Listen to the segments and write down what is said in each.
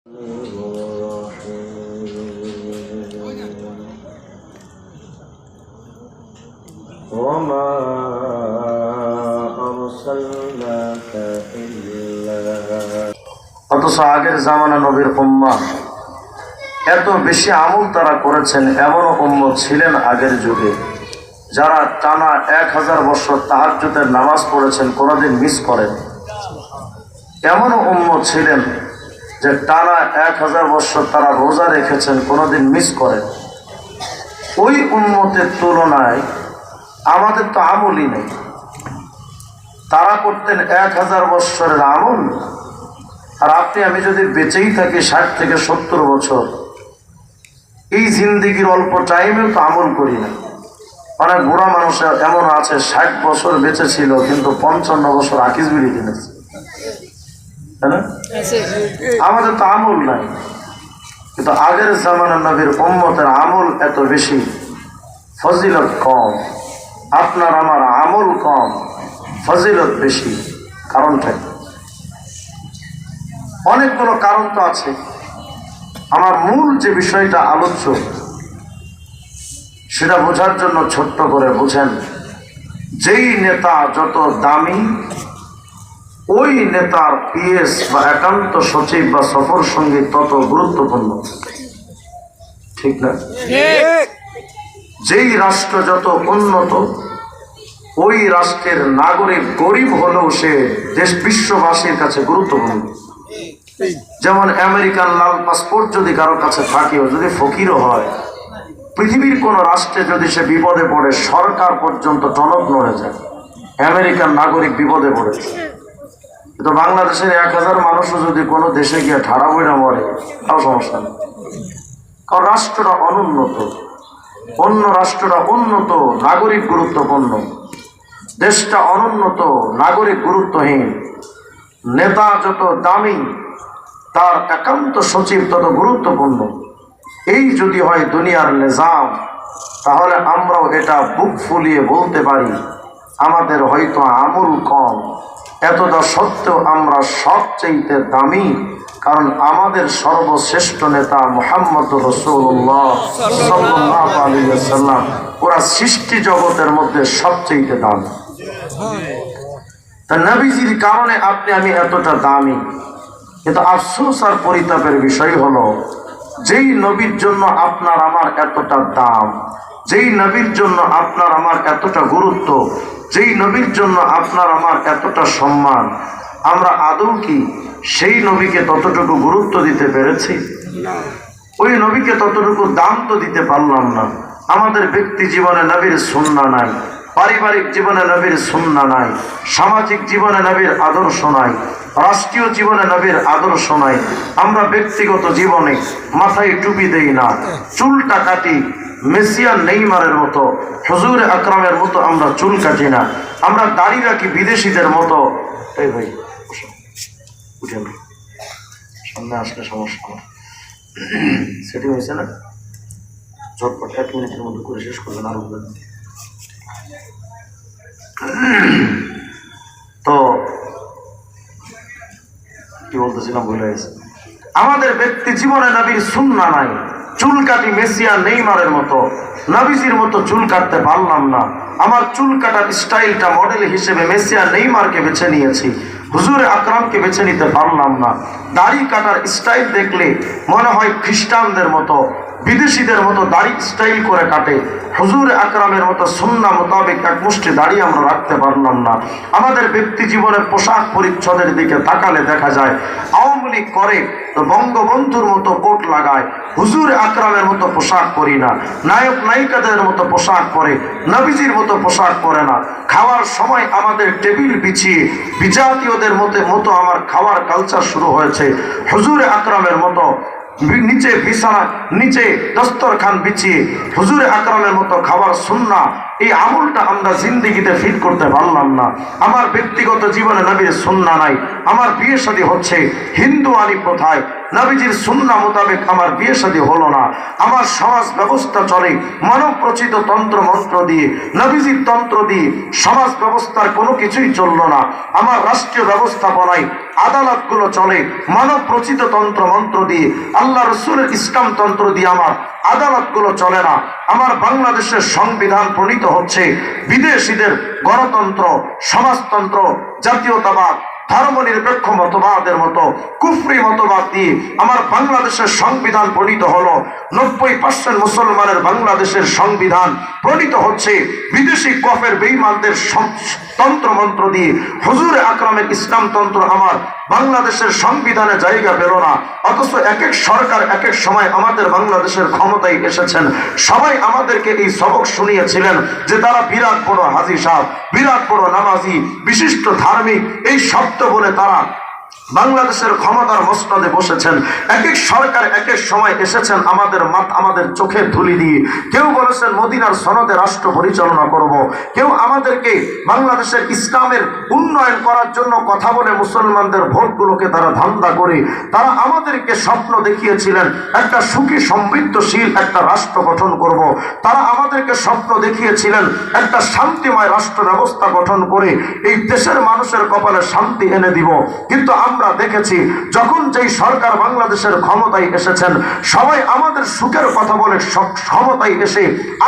وما أرسلناك إلا অথচ আগের জামানা নবীর উম্মাহ এত বেশি আমল তারা করেছেন। এমন উম্মত ছিলেন আগের যুগে যারা টানা 1000 বছর তাহাজ্জুদের নামাজ পড়েছেন, কোনোদিন মিস করেন। এমন উম্মত ছিলেন যে টানা 1000 বছর তারা রোজা রেখেছেন, কোনোদিন মিস করেন। ওই উম্মতের তুলনায় আমাদের তো আমলই নেই। তারা করতেন 1000 বছরের আমল, আর আপনি আমি যদি বেঁচেই থাকি 60 থেকে 70 বছর, এই জিন্দিগির অল্প টাইমেও তো আমল করি না। অনেক বুড়া মানুষ এমন আছে 60 বছর বেঁচে ছিল কিন্তু 55 বছর আকিস বিড়ি কিনেছে, তাই না? আমাদের তো আমল নাই। কিন্তু আগের জামানার নবীর উম্মতের আমল এত বেশি, ফজিলত কম। আপনার আমার আমল কম, ফজিলত বেশি। কারণটা অনেকগুলো কারণ তো আছে। আমার মূল যে বিষয়টা আলোচ্য সেটা বোঝার জন্য ছোট্ট করে বুঝেন। যেই নেতা যত দামি, ওই নেতার পিএস বা একান্ত সচিব বা সফর সঙ্গী তত গুরুত্বপূর্ণ, ঠিক না? যেই রাষ্ট্র যত উন্নত, ওই রাষ্ট্রের নাগরিক গরিব হলেও সে দেশ বিশ্ববাসীর কাছে গুরুত্বপূর্ণ। যেমন আমেরিকান লাল পাসপোর্ট যদি কারোর কাছে থাকে, যদি ফকিরও হয়, পৃথিবীর কোন রাষ্ট্রে যদি সে বিপদে পড়ে সরকার পর্যন্ত টনক নড়ে যায়। আমেরিকান নাগরিক বিপদে পড়েছে, কিন্তু বাংলাদেশের 1000 মানুষও যদি কোনো দেশে গিয়ে ঠাড়া বইরা মরে, তাও সমস্যা নেই। কারণ রাষ্ট্রটা অনুন্নত, অন্য রাষ্ট্রটা উন্নত, নাগরিক গুরুত্বপূর্ণ। দেশটা অনুন্নত, নাগরিক গুরুত্বহীন। নেতা যত দামি, তার একান্ত সচিব তত গুরুত্বপূর্ণ। এই যদি হয় দুনিয়ার নিজাম, তাহলে আমরাও এটা বুক ফুলিয়ে বলতে পারি আমাদের হয়তো আমল কম। এতটা সত্ত্বেও আমরা সবচেয়ে দামি, কারণ আমাদের সর্বশ্রেষ্ঠ নেতা মুহাম্মদ রাসূলুল্লাহ সাল্লাল্লাহু আলাইহি ওয়াসাল্লাম পুরা সৃষ্টি জগতের মধ্যে সবচেয়ে দামি। তা নবীজির কারণে আপনি আমি এতটা দামি। কিন্তু আফসোস আর পরিতাপের বিষয় হলো, যেই নবীর জন্য আপনার আমার এতটা দাম, যেই নবীর জন্য আপনার আমার এতটা গুরুত্ব, যেই নবীর জন্য আপনার আমার এতটা সম্মান, আমরা আদৌ কি সেই নবীকে ততটুকু গুরুত্ব দিতে পেরেছি? ওই নবীকে ততটুকু দাম তো দিতে পারলাম না। আমাদের ব্যক্তি জীবনে নবীর সুন্নাহ নাই, পারিবারিক জীবনে নবীর সুন্নাহ নাই, সামাজিক জীবনে নবীর আদর্শ নাই, রাষ্ট্রীয় জীবনে নবীর আদর্শ নাই। আমরা ব্যক্তিগত জীবনে মাথায় টুপি দেই না, চুলটা কাটি মেসিয়ান নেইমারের মতো, হুজুর আকরামের মতো আমরা চুল কাটি না। আমরা দাড়ি রাখি বিদেশিদের মতো। এই ভাই উঠেন, সামনে আসলে সমস্যা না। সেটিং হয়েছে না? ঝটপট 1 মিনিটের মধ্যে করে শেষ করবেন, আরো বলবেন। তো কি বলতেছিলাম, ভুলে গেছি। আমাদের ব্যক্তি জীবনে নবীর সুন্নাহ নাই। চুল কাটি মেসিয়া নেইমারের মতো, নবীজির মতো চুল কাটতে পারলাম না। আমার চুল কাটার স্টাইলটা মডেল হিসেবে মেসিয়া নেইমারকে বেছে নিয়েছি, হুজুর আকরামকে বেছে নিতে পারলাম না। দাড়ি কাটার স্টাইল দেখলে মনে হয় খ্রিস্টানদের মতো, বিদেশিদের মতো দাড়ি স্টাইল করে কাটে। হুজুর আকরামের মতো সুন্নাহ মোতাবেক এক মুষ্টি দাড়ি আমরা রাখতে পারলাম না। আমাদের ব্যক্তি জীবনের পোশাক পরিচ্ছদের দিকে তাকালে দেখা যায় আওয়ামী লীগ করে তো বঙ্গবন্ধুর মতো কোট লাগায়, হুজুর আকরামের মতো পোশাক পরি না। নায়ক নায়িকাদের মতো পোশাক পরে, নবীজির মতো পোশাক পরে না। খাওয়ার সময় আমাদের টেবিল বিছিয়ে বিজাতীয়দের মতো আমার খাওয়ার কালচার শুরু হয়েছে। হুজুর আকরামের মতো নিচে বিছানা, নিচে দস্তরখান বিছিয়ে হুজুর আকরামের মতো খাবার সুন্নাহ এই আমলটা আমরা জিন্দেগিতে ফিট করতে পারলাম না। আমার ব্যক্তিগত জীবনে নবীর সুন্নাহ নাই, আমার বিয়ে শাদী হচ্ছে হিন্দু আনি প্রথায়, নবীজির সুন্নাহ মোতাবেক আমার বিয়ে শাদী হলো না। আমার সমাজ ব্যবস্থা চলে মানব প্রচিত তন্ত্র মন্ত্র দিয়ে, নবীজির তন্ত্র দিয়ে সমাজ ব্যবস্থার কোনো কিছুই চললো না। আমার রাষ্ট্রীয় ব্যবস্থাপনায় আদালতগুলো চলে মানব প্রচিত তন্ত্র মন্ত্র দিয়ে, আল্লাহ রসুলের ইসলাম তন্ত্র দিয়ে আমার আদালতগুলো চলে না। আমার বাংলাদেশের সংবিধান প্রণীত হচ্ছে বিদেশিদের গণতন্ত্র, সমাজতন্ত্র, জাতীয়তাবাদ, ধর্মনিরপেক্ষ মতবাদের মতো কুফরি মতবাদ দিয়ে আমার বাংলাদেশের সংবিধান প্রণীত হলো। 90% মুসলমানের বাংলাদেশের সংবিধান প্রণীত হচ্ছে বিদেশি কফের বেঈমানদের তন্ত্রমন্ত্র দিয়ে। হুজুর আকরামের ইসলাম তন্ত্র আমার বাংলাদেশের সংবিধানে জায়গা পেল না, অথচ এক এক সরকার এক এক সময় আমাদের বাংলাদেশের ক্ষমতায় এসেছেন। সবাই আমাদেরকে এই সবক শুনিয়েছিলেন যে তারা বিরাট বড় হাজী সাহেব, বিরাট বড় নামাজি, বিশিষ্ট ধার্মিক, এই শব্দ বলে তারা বাংলাদেশের ক্ষমতার মসনদে বসেছেন। এক এক সরকার এক এক সময় এসেছেন আমাদের চোখে ধুলি দিয়ে। কেউ বলেছেন মদিনার সনদে রাষ্ট্র পরিচালনা করব, কেউ আমাদেরকে বাংলাদেশের ইসলামের উন্নয়ন করার জন্য কথা বলে মুসলমানদের ভোটগুলোকে তারা ধান্দা করে তারা আমাদেরকে স্বপ্ন দেখিয়েছিলেন একটা সুখী সমৃদ্ধশীল একটা রাষ্ট্র গঠন করব। তারা আমাদেরকে স্বপ্ন দেখিয়েছিলেন একটা শান্তিময় রাষ্ট্র ব্যবস্থা গঠন করে এই দেশের মানুষের কপালে শান্তি এনে দিব। কিন্তু আমরা দেখেছি যখন যেই সরকার বাংলাদেশের ক্ষমতায় এসেছেন সবাই আমাদের সুখের কথা বলে ক্ষমতায় এসে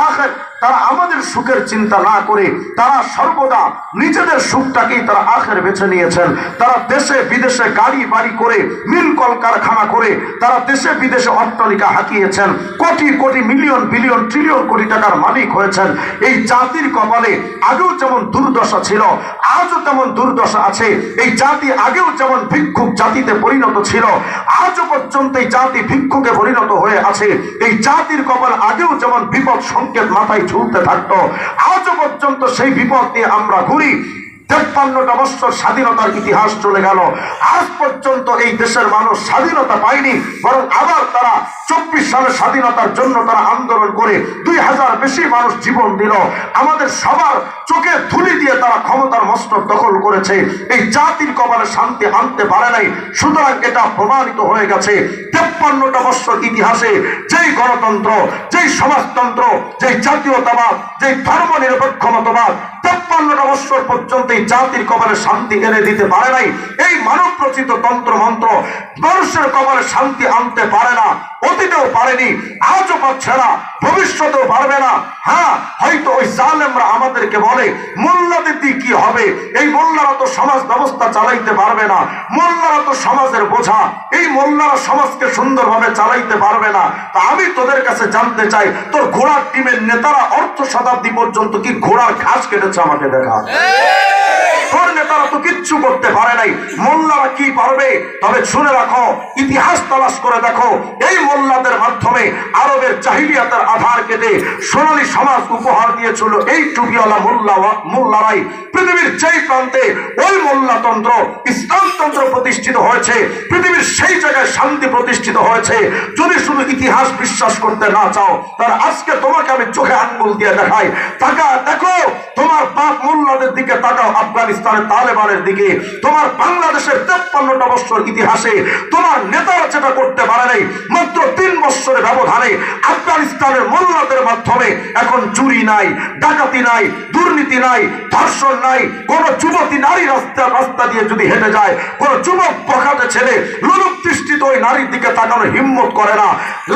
আখের তারা আমাদের সুখের চিন্তা না করে তারা সর্বদা নিজেদের সুখটাকেই তারা আখের বেছে নিয়েছেন। তারা দেশে বিদেশে গাড়ি বাড়ি করে মিল কলকারখানা করে তারা দেশে বিদেশে অট্টালিকা হাঁকিয়েছেন, crore crore million billion trillion কোটি টাকার মালিক হয়েছেন। এই জাতির কপালে আগেও যেমন দুর্দশা ছিল আজও তেমন দুর্দশা আছে। এই জাতি আগেও যেমন ভিক্ষুক জাতিতে পরিণত ছিল আজও পর্যন্ত এই জাতি ভিক্ষুকে পরিণত হয়ে আছে। এই জাতির কপাল আগেও যেমন বিপদ সংকেত মাথায় ঝুলতে থাকতো আজও পর্যন্ত সেই বিপদ নিয়ে আমরা ঘুরি। 53টা বছর স্বাধীনতার ইতিহাস চলে গেল, আজ পর্যন্ত এই দেশের মানুষ স্বাধীনতা পায়নি, বরং আবার তারা 24 সালের স্বাধীনতার জন্য তারা আন্দোলন করে 2000 বেশি মানুষ জীবন দিল। আমাদের সবার চোখে ধুলি দিয়ে তারা ক্ষমতার মস্তক দখল করেছে, এই জাতির কপালে শান্তি আনতে পারে নাই। সুতরাং এটা প্রমাণিত হয়ে গেছে 53টা বছর ইতিহাসে যেই গণতন্ত্র, যেই সমাজতন্ত্র, যেই জাতীয়তাবাদ, যেই ধর্ম নিরপেক্ষ মতবাদ 53টা বছর পর্যন্ত এই জাতির কপালে শান্তি এনে দিতে পারে নাই। এই মানব রচিত তন্ত্র মন্ত্র মানুষের কপালে শান্তি আনতে পারে না, অতীতেও পারেনি, আজও পাচ্ছে না, ভবিষ্যতেও পারবে না। হ্যাঁ, হয়তো ওই জালেমরা আমাদেরকে বলে মোল্লাদের দিয়ে কি হবে, এই মোল্লারা তো সমাজ ব্যবস্থা চালাইতে পারবে না, মোল্লারা তো সমাজের বোঝা, এই মোল্লারা সমাজকে সুন্দরভাবে চালাইতে পারবে না। তা আমি তোদের কাছে জানতে চাই, তোর ঘোড়ার টিমের নেতারা অর্ধ শতাব্দী পর্যন্ত কি ঘোড়ার ঘাস কেটেছে? আমাকে দেখা। তোর নেতারা তো কিচ্ছু করতে পারে নাই, মোল্লারা কি পারবে? তবে শুনে রাখো, ইতিহাস তালাশ করে দেখো, এই মোল্লাদের মাধ্যমে আরবের জাহিলিয়াতের আধার কেটে সোনালী সমাজ উপহার দিয়েছিল এই টুপিওয়ালা মোল্লারাই। পৃথিবীর যেই প্রান্তে ওই মোল্লাতন্ত্র ইসলামতন্ত্র প্রতিষ্ঠিত হয়েছে, পৃথিবীর সেই জায়গায় শান্তি প্রতিষ্ঠিত হয়েছে। যদি শুধু ইতিহাস বিশ্বাস করতে না চাও, তাহলে আজকে তোমাকে আমি চোখে আঙ্গুল দিয়ে দেখাই, দেখো তোমার বাপ মোল্লাদের দিকে তাকাও, আফগানিস্তানের তালেবানের দিকে। তোমার বাংলাদেশের 53টা বছর ইতিহাসে তোমার নেতারা যেটা করতে পারে নাই, মাত্র 3 বছরের ব্যবধানে আফগানিস্তানের মোল্লাদের মাধ্যমে এখন চুরি নাই, ডাকাতি নাই, দুর্নীতি নাই, ধর্ষণ নাই। কোন যুবতী নারী রাস্তা দিয়ে যদি হেঁটে যায়, কোন যুবক বখাটে ছেলে লোলুপ দৃষ্টিতে ওই নারীর দিকে তাকানো হিম্মত করে না।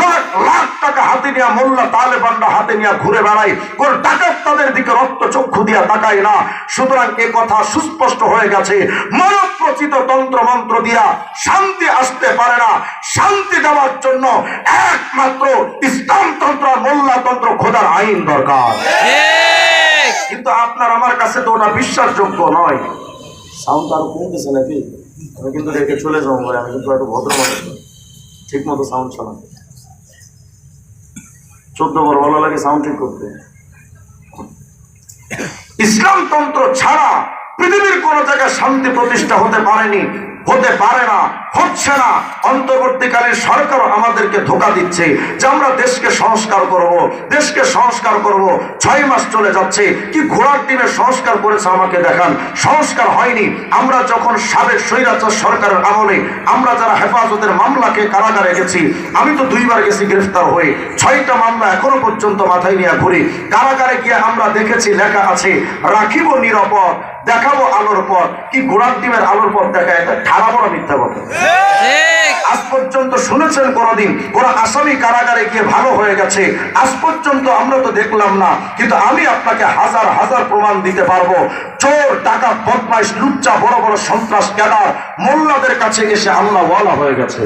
লাখ লাখ টাকা হাতে নিয়ে মোল্লা তালেবানরা হাতে নিয়ে ঘুরে বেড়ায়, কোন ডাকাত তাদের দিকে রক্ত চক্ষু দিয়া তাকায় না। সুতরাং এ কথা সুস্পষ্ট হয়ে গেছে, মানব রচিত তন্ত্র মন্ত্র দিয়া শান্তি আসতে পারে না। শান্তি দেওয়ার জন্য একমাত্র ইসলামতন্ত্র আর মোল্লাতন্ত্র খোদার আইন দরকার। কিন্তু আপনার আমার কাছে তো ওটা বিশ্বাসযোগ্য নয়। সাউন্ড আরো কমতেছে নাকি? আমি কিন্তু রেখে চলে যাবো, আমি কিন্তু একটা ভদ্র মানুষ, ঠিক মতো সাউন্ড চালান। 14 বার ভালো লাগে সাউন্ড ঠিক করতে। ইসলামতন্ত্র ছাড়া পৃথিবীর কোন জায়গায় শান্তি প্রতিষ্ঠা হতে পারেনি, হতে পারে না, হচ্ছে না। অন্তর্বর্তীকালীন সরকারও আমাদেরকে ধোঁকা দিচ্ছে যে আমরা দেশকে সংস্কার করব, দেশকে সংস্কার করব। 6 মাস চলে যাচ্ছে, কি ঘোড়ার টিমের সংস্কার করেছে আমাকে দেখান। সংস্কার হয়নি। আমরা যখন সাবেক স্বৈরাচার সরকারের আমলে আমরা যারা হেফাজতের মামলাকে কারাগারে গেছি, আমি তো 2 বার গেছি গ্রেফতার হয়ে, 6টা মামলা এখনো পর্যন্ত মাথায় নিয়ে ঘুরি। কারাগারে গিয়ে আমরা দেখেছি লেখা আছে রাখিব নিরাপদ, দেখাবো আলোর পথ। কি ঘোড়ার টিমের আলোর পথ দেখা? এটা ঠাড়া বড় মিথ্যা কথা। আজ পর্যন্ত শুনেছেন কোনদিন কোন আসামি কারাগারে গিয়ে ভালো হয়ে গেছে? আজ পর্যন্ত আমরা তো দেখলাম না। কিন্তু আমি আপনাকে হাজার হাজার প্রমাণ দিতে পারবো। চোর, টাকা, বদমাইশ, লুচ্চা, বড় বড় সন্ত্রাস ক্যাডার মোল্লাদের কাছে এসে আল্লাহ ওয়ালা হয়ে গেছে।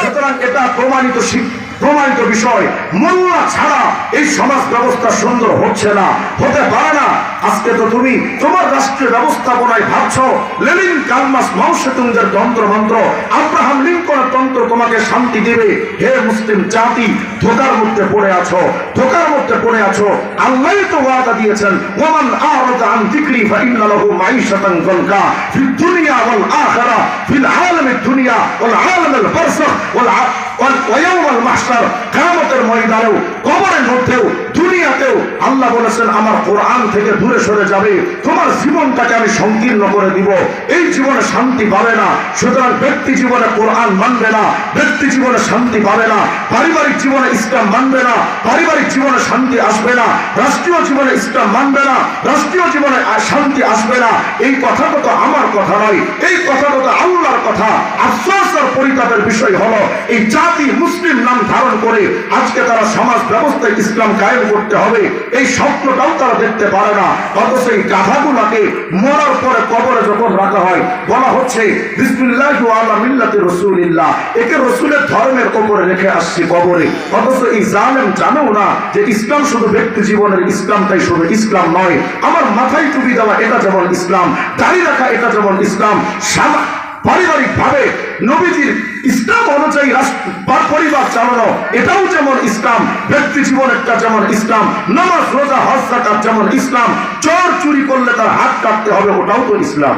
সুতরাং এটা প্রমাণিত বিষয়। মোল্লা ছাড়া এই সমাজ ব্যবস্থা সুন্দর হচ্ছে না, হতে পারে না। আজকে তো তুমি তোমার রাষ্ট্রীয় ব্যবস্থাপনায় ভাবছো লেনিন, কার্ল মার্কস, মাও সেতুংয়ের তন্ত্র মন্ত্র, আব্রাহাম লিঙ্কনের তন্ত্র তোমাকে শান্তি দেবে। হে মুসলিম জাতি, ধোকার মধ্যে পড়ে আছো, ধোকার মধ্যে পড়ে আছো। আল্লাহ তো ওয়াদা দিয়েছেন, ওমান আ'রাদা আন যিকরি ফাইন্না লাহু মাঈশাতান যানকা ফিদ দুনিয়া ওয়াল আখিরা ফিল আলামিদ দুনিয়া ওয়াল আলামিল বারযাখ ওয়াল ইয়াউমাল মাহশার। কিয়ামতের ময়দানেও, কবরের মধ্যেও, দুনিয়াতেও আল্লাহ বলেছেন আমার কোরআন থেকে দূরে সরে যাবে, তোমার জীবনটাকে আমি সংকীর্ণ করে দিব। এই জীবনে শান্তি পাবে না। সুতরাং ব্যক্তি জীবনে কোরআন মানবে না, ব্যক্তি জীবনে শান্তি পাবে না। পারিবারিক জীবনে ইসলাম মানবে না, পারিবারিক জীবনে শান্তি আসবে না। রাষ্ট্রীয় জীবনে ইসলাম মানবে না, রাষ্ট্রীয় জীবনে শান্তি আসবে না। এই কথাটা তো আমার কথা নয়, এই কথাটা তো আল্লাহর কথা। আফসোস আর পরিতাপের বিষয় হলো এই জাতি মুসলিম নাম ধারণ করে আজকে তারা সমাজ ব্যবস্থায় ইসলাম কায়েম করতে হবে, এই স্বপ্নটাও তারা দেখতে পারে না। অথচ এই গাধাগুলাকে মরার পরে কবরে যখন রাখা হয় বলা হচ্ছে বিসমিল্লাহি আলা মিল্লাতি রাসূলিল্লাহ, একে রাসূলের ধর্মের উপরে রেখে আসছি কবরে। অথচ এই জালেম জানেও না যে ইসলাম শুধু ব্যক্তি জীবনের ইসলামটাই শুধু ইসলাম নয়। আমার মাথায় টুপি দেওয়া এটা যেমন ইসলাম, দাড়ি রাখা এটা যেমন ইসলাম, পারিবারিক ভাবে নবীজির ইসলাম অনুযায়ী পরিবার চালানো এটাও যেমন ইসলাম, ব্যক্তি জীবনেরটা যেমন ইসলাম, নামাজ, রোজা, হজ, যাকাত যেমন ইসলাম, চোর চুরি করলে তার হাত কাটতে হবে ওটাও তো ইসলাম,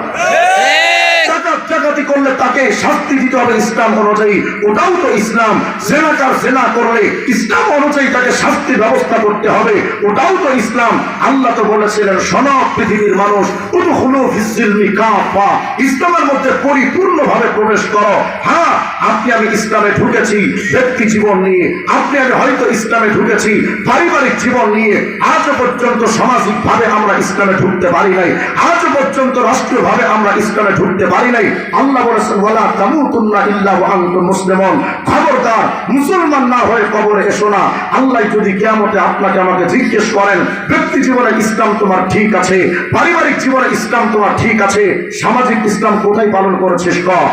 ডাকাতি করলে তাকে শাস্তি দিতে হবে ইসলাম অনুযায়ী ওটাও তো ইসলাম, জেনাকার জেনা করলে ইসলাম অনুযায়ী তাকে শাস্তি ব্যবস্থা করতে হবে ওটাও তো ইসলাম। আল্লাহ তো বলেছিলেন শোনো পৃথিবীর মানুষ, উদখুলু ফিস-সিলমি কাফা, ইসলামের মধ্যে পরিপূর্ণভাবে প্রবেশ করো। হ্যাঁ, আপনি আমি ইসলামে ঢুকেছি ব্যক্তি জীবন নিয়ে, আপনি আমি হয়তো ইসলামে ঢুকেছি পারিবারিক জীবন নিয়ে, আজও পর্যন্ত সামাজিক ভাবে আমরা ইসলামে ঢুকতে পারি নাই, আজও পর্যন্ত রাষ্ট্রীয় ভাবে আমরা ইসলামে ঢুকতে পারি নাই। আল্লাহ বলেছেন ওয়ালা তামুতুন্না ইল্লা ওয়া আনতুম মুসলিমুন, খবরদার মুসলমান না হয়ে কবরে এসো না। আল্লাহ যদি কিয়ামতে আপনাকে আমাকে জিজ্ঞেস করেন ব্যক্তি জীবনে ইসলাম তোমার ঠিক আছে, পারিবারিক জীবনে ইসলাম তোমার ঠিক আছে, সামাজিক ইসলাম কোথায় পালন করেছিস বল,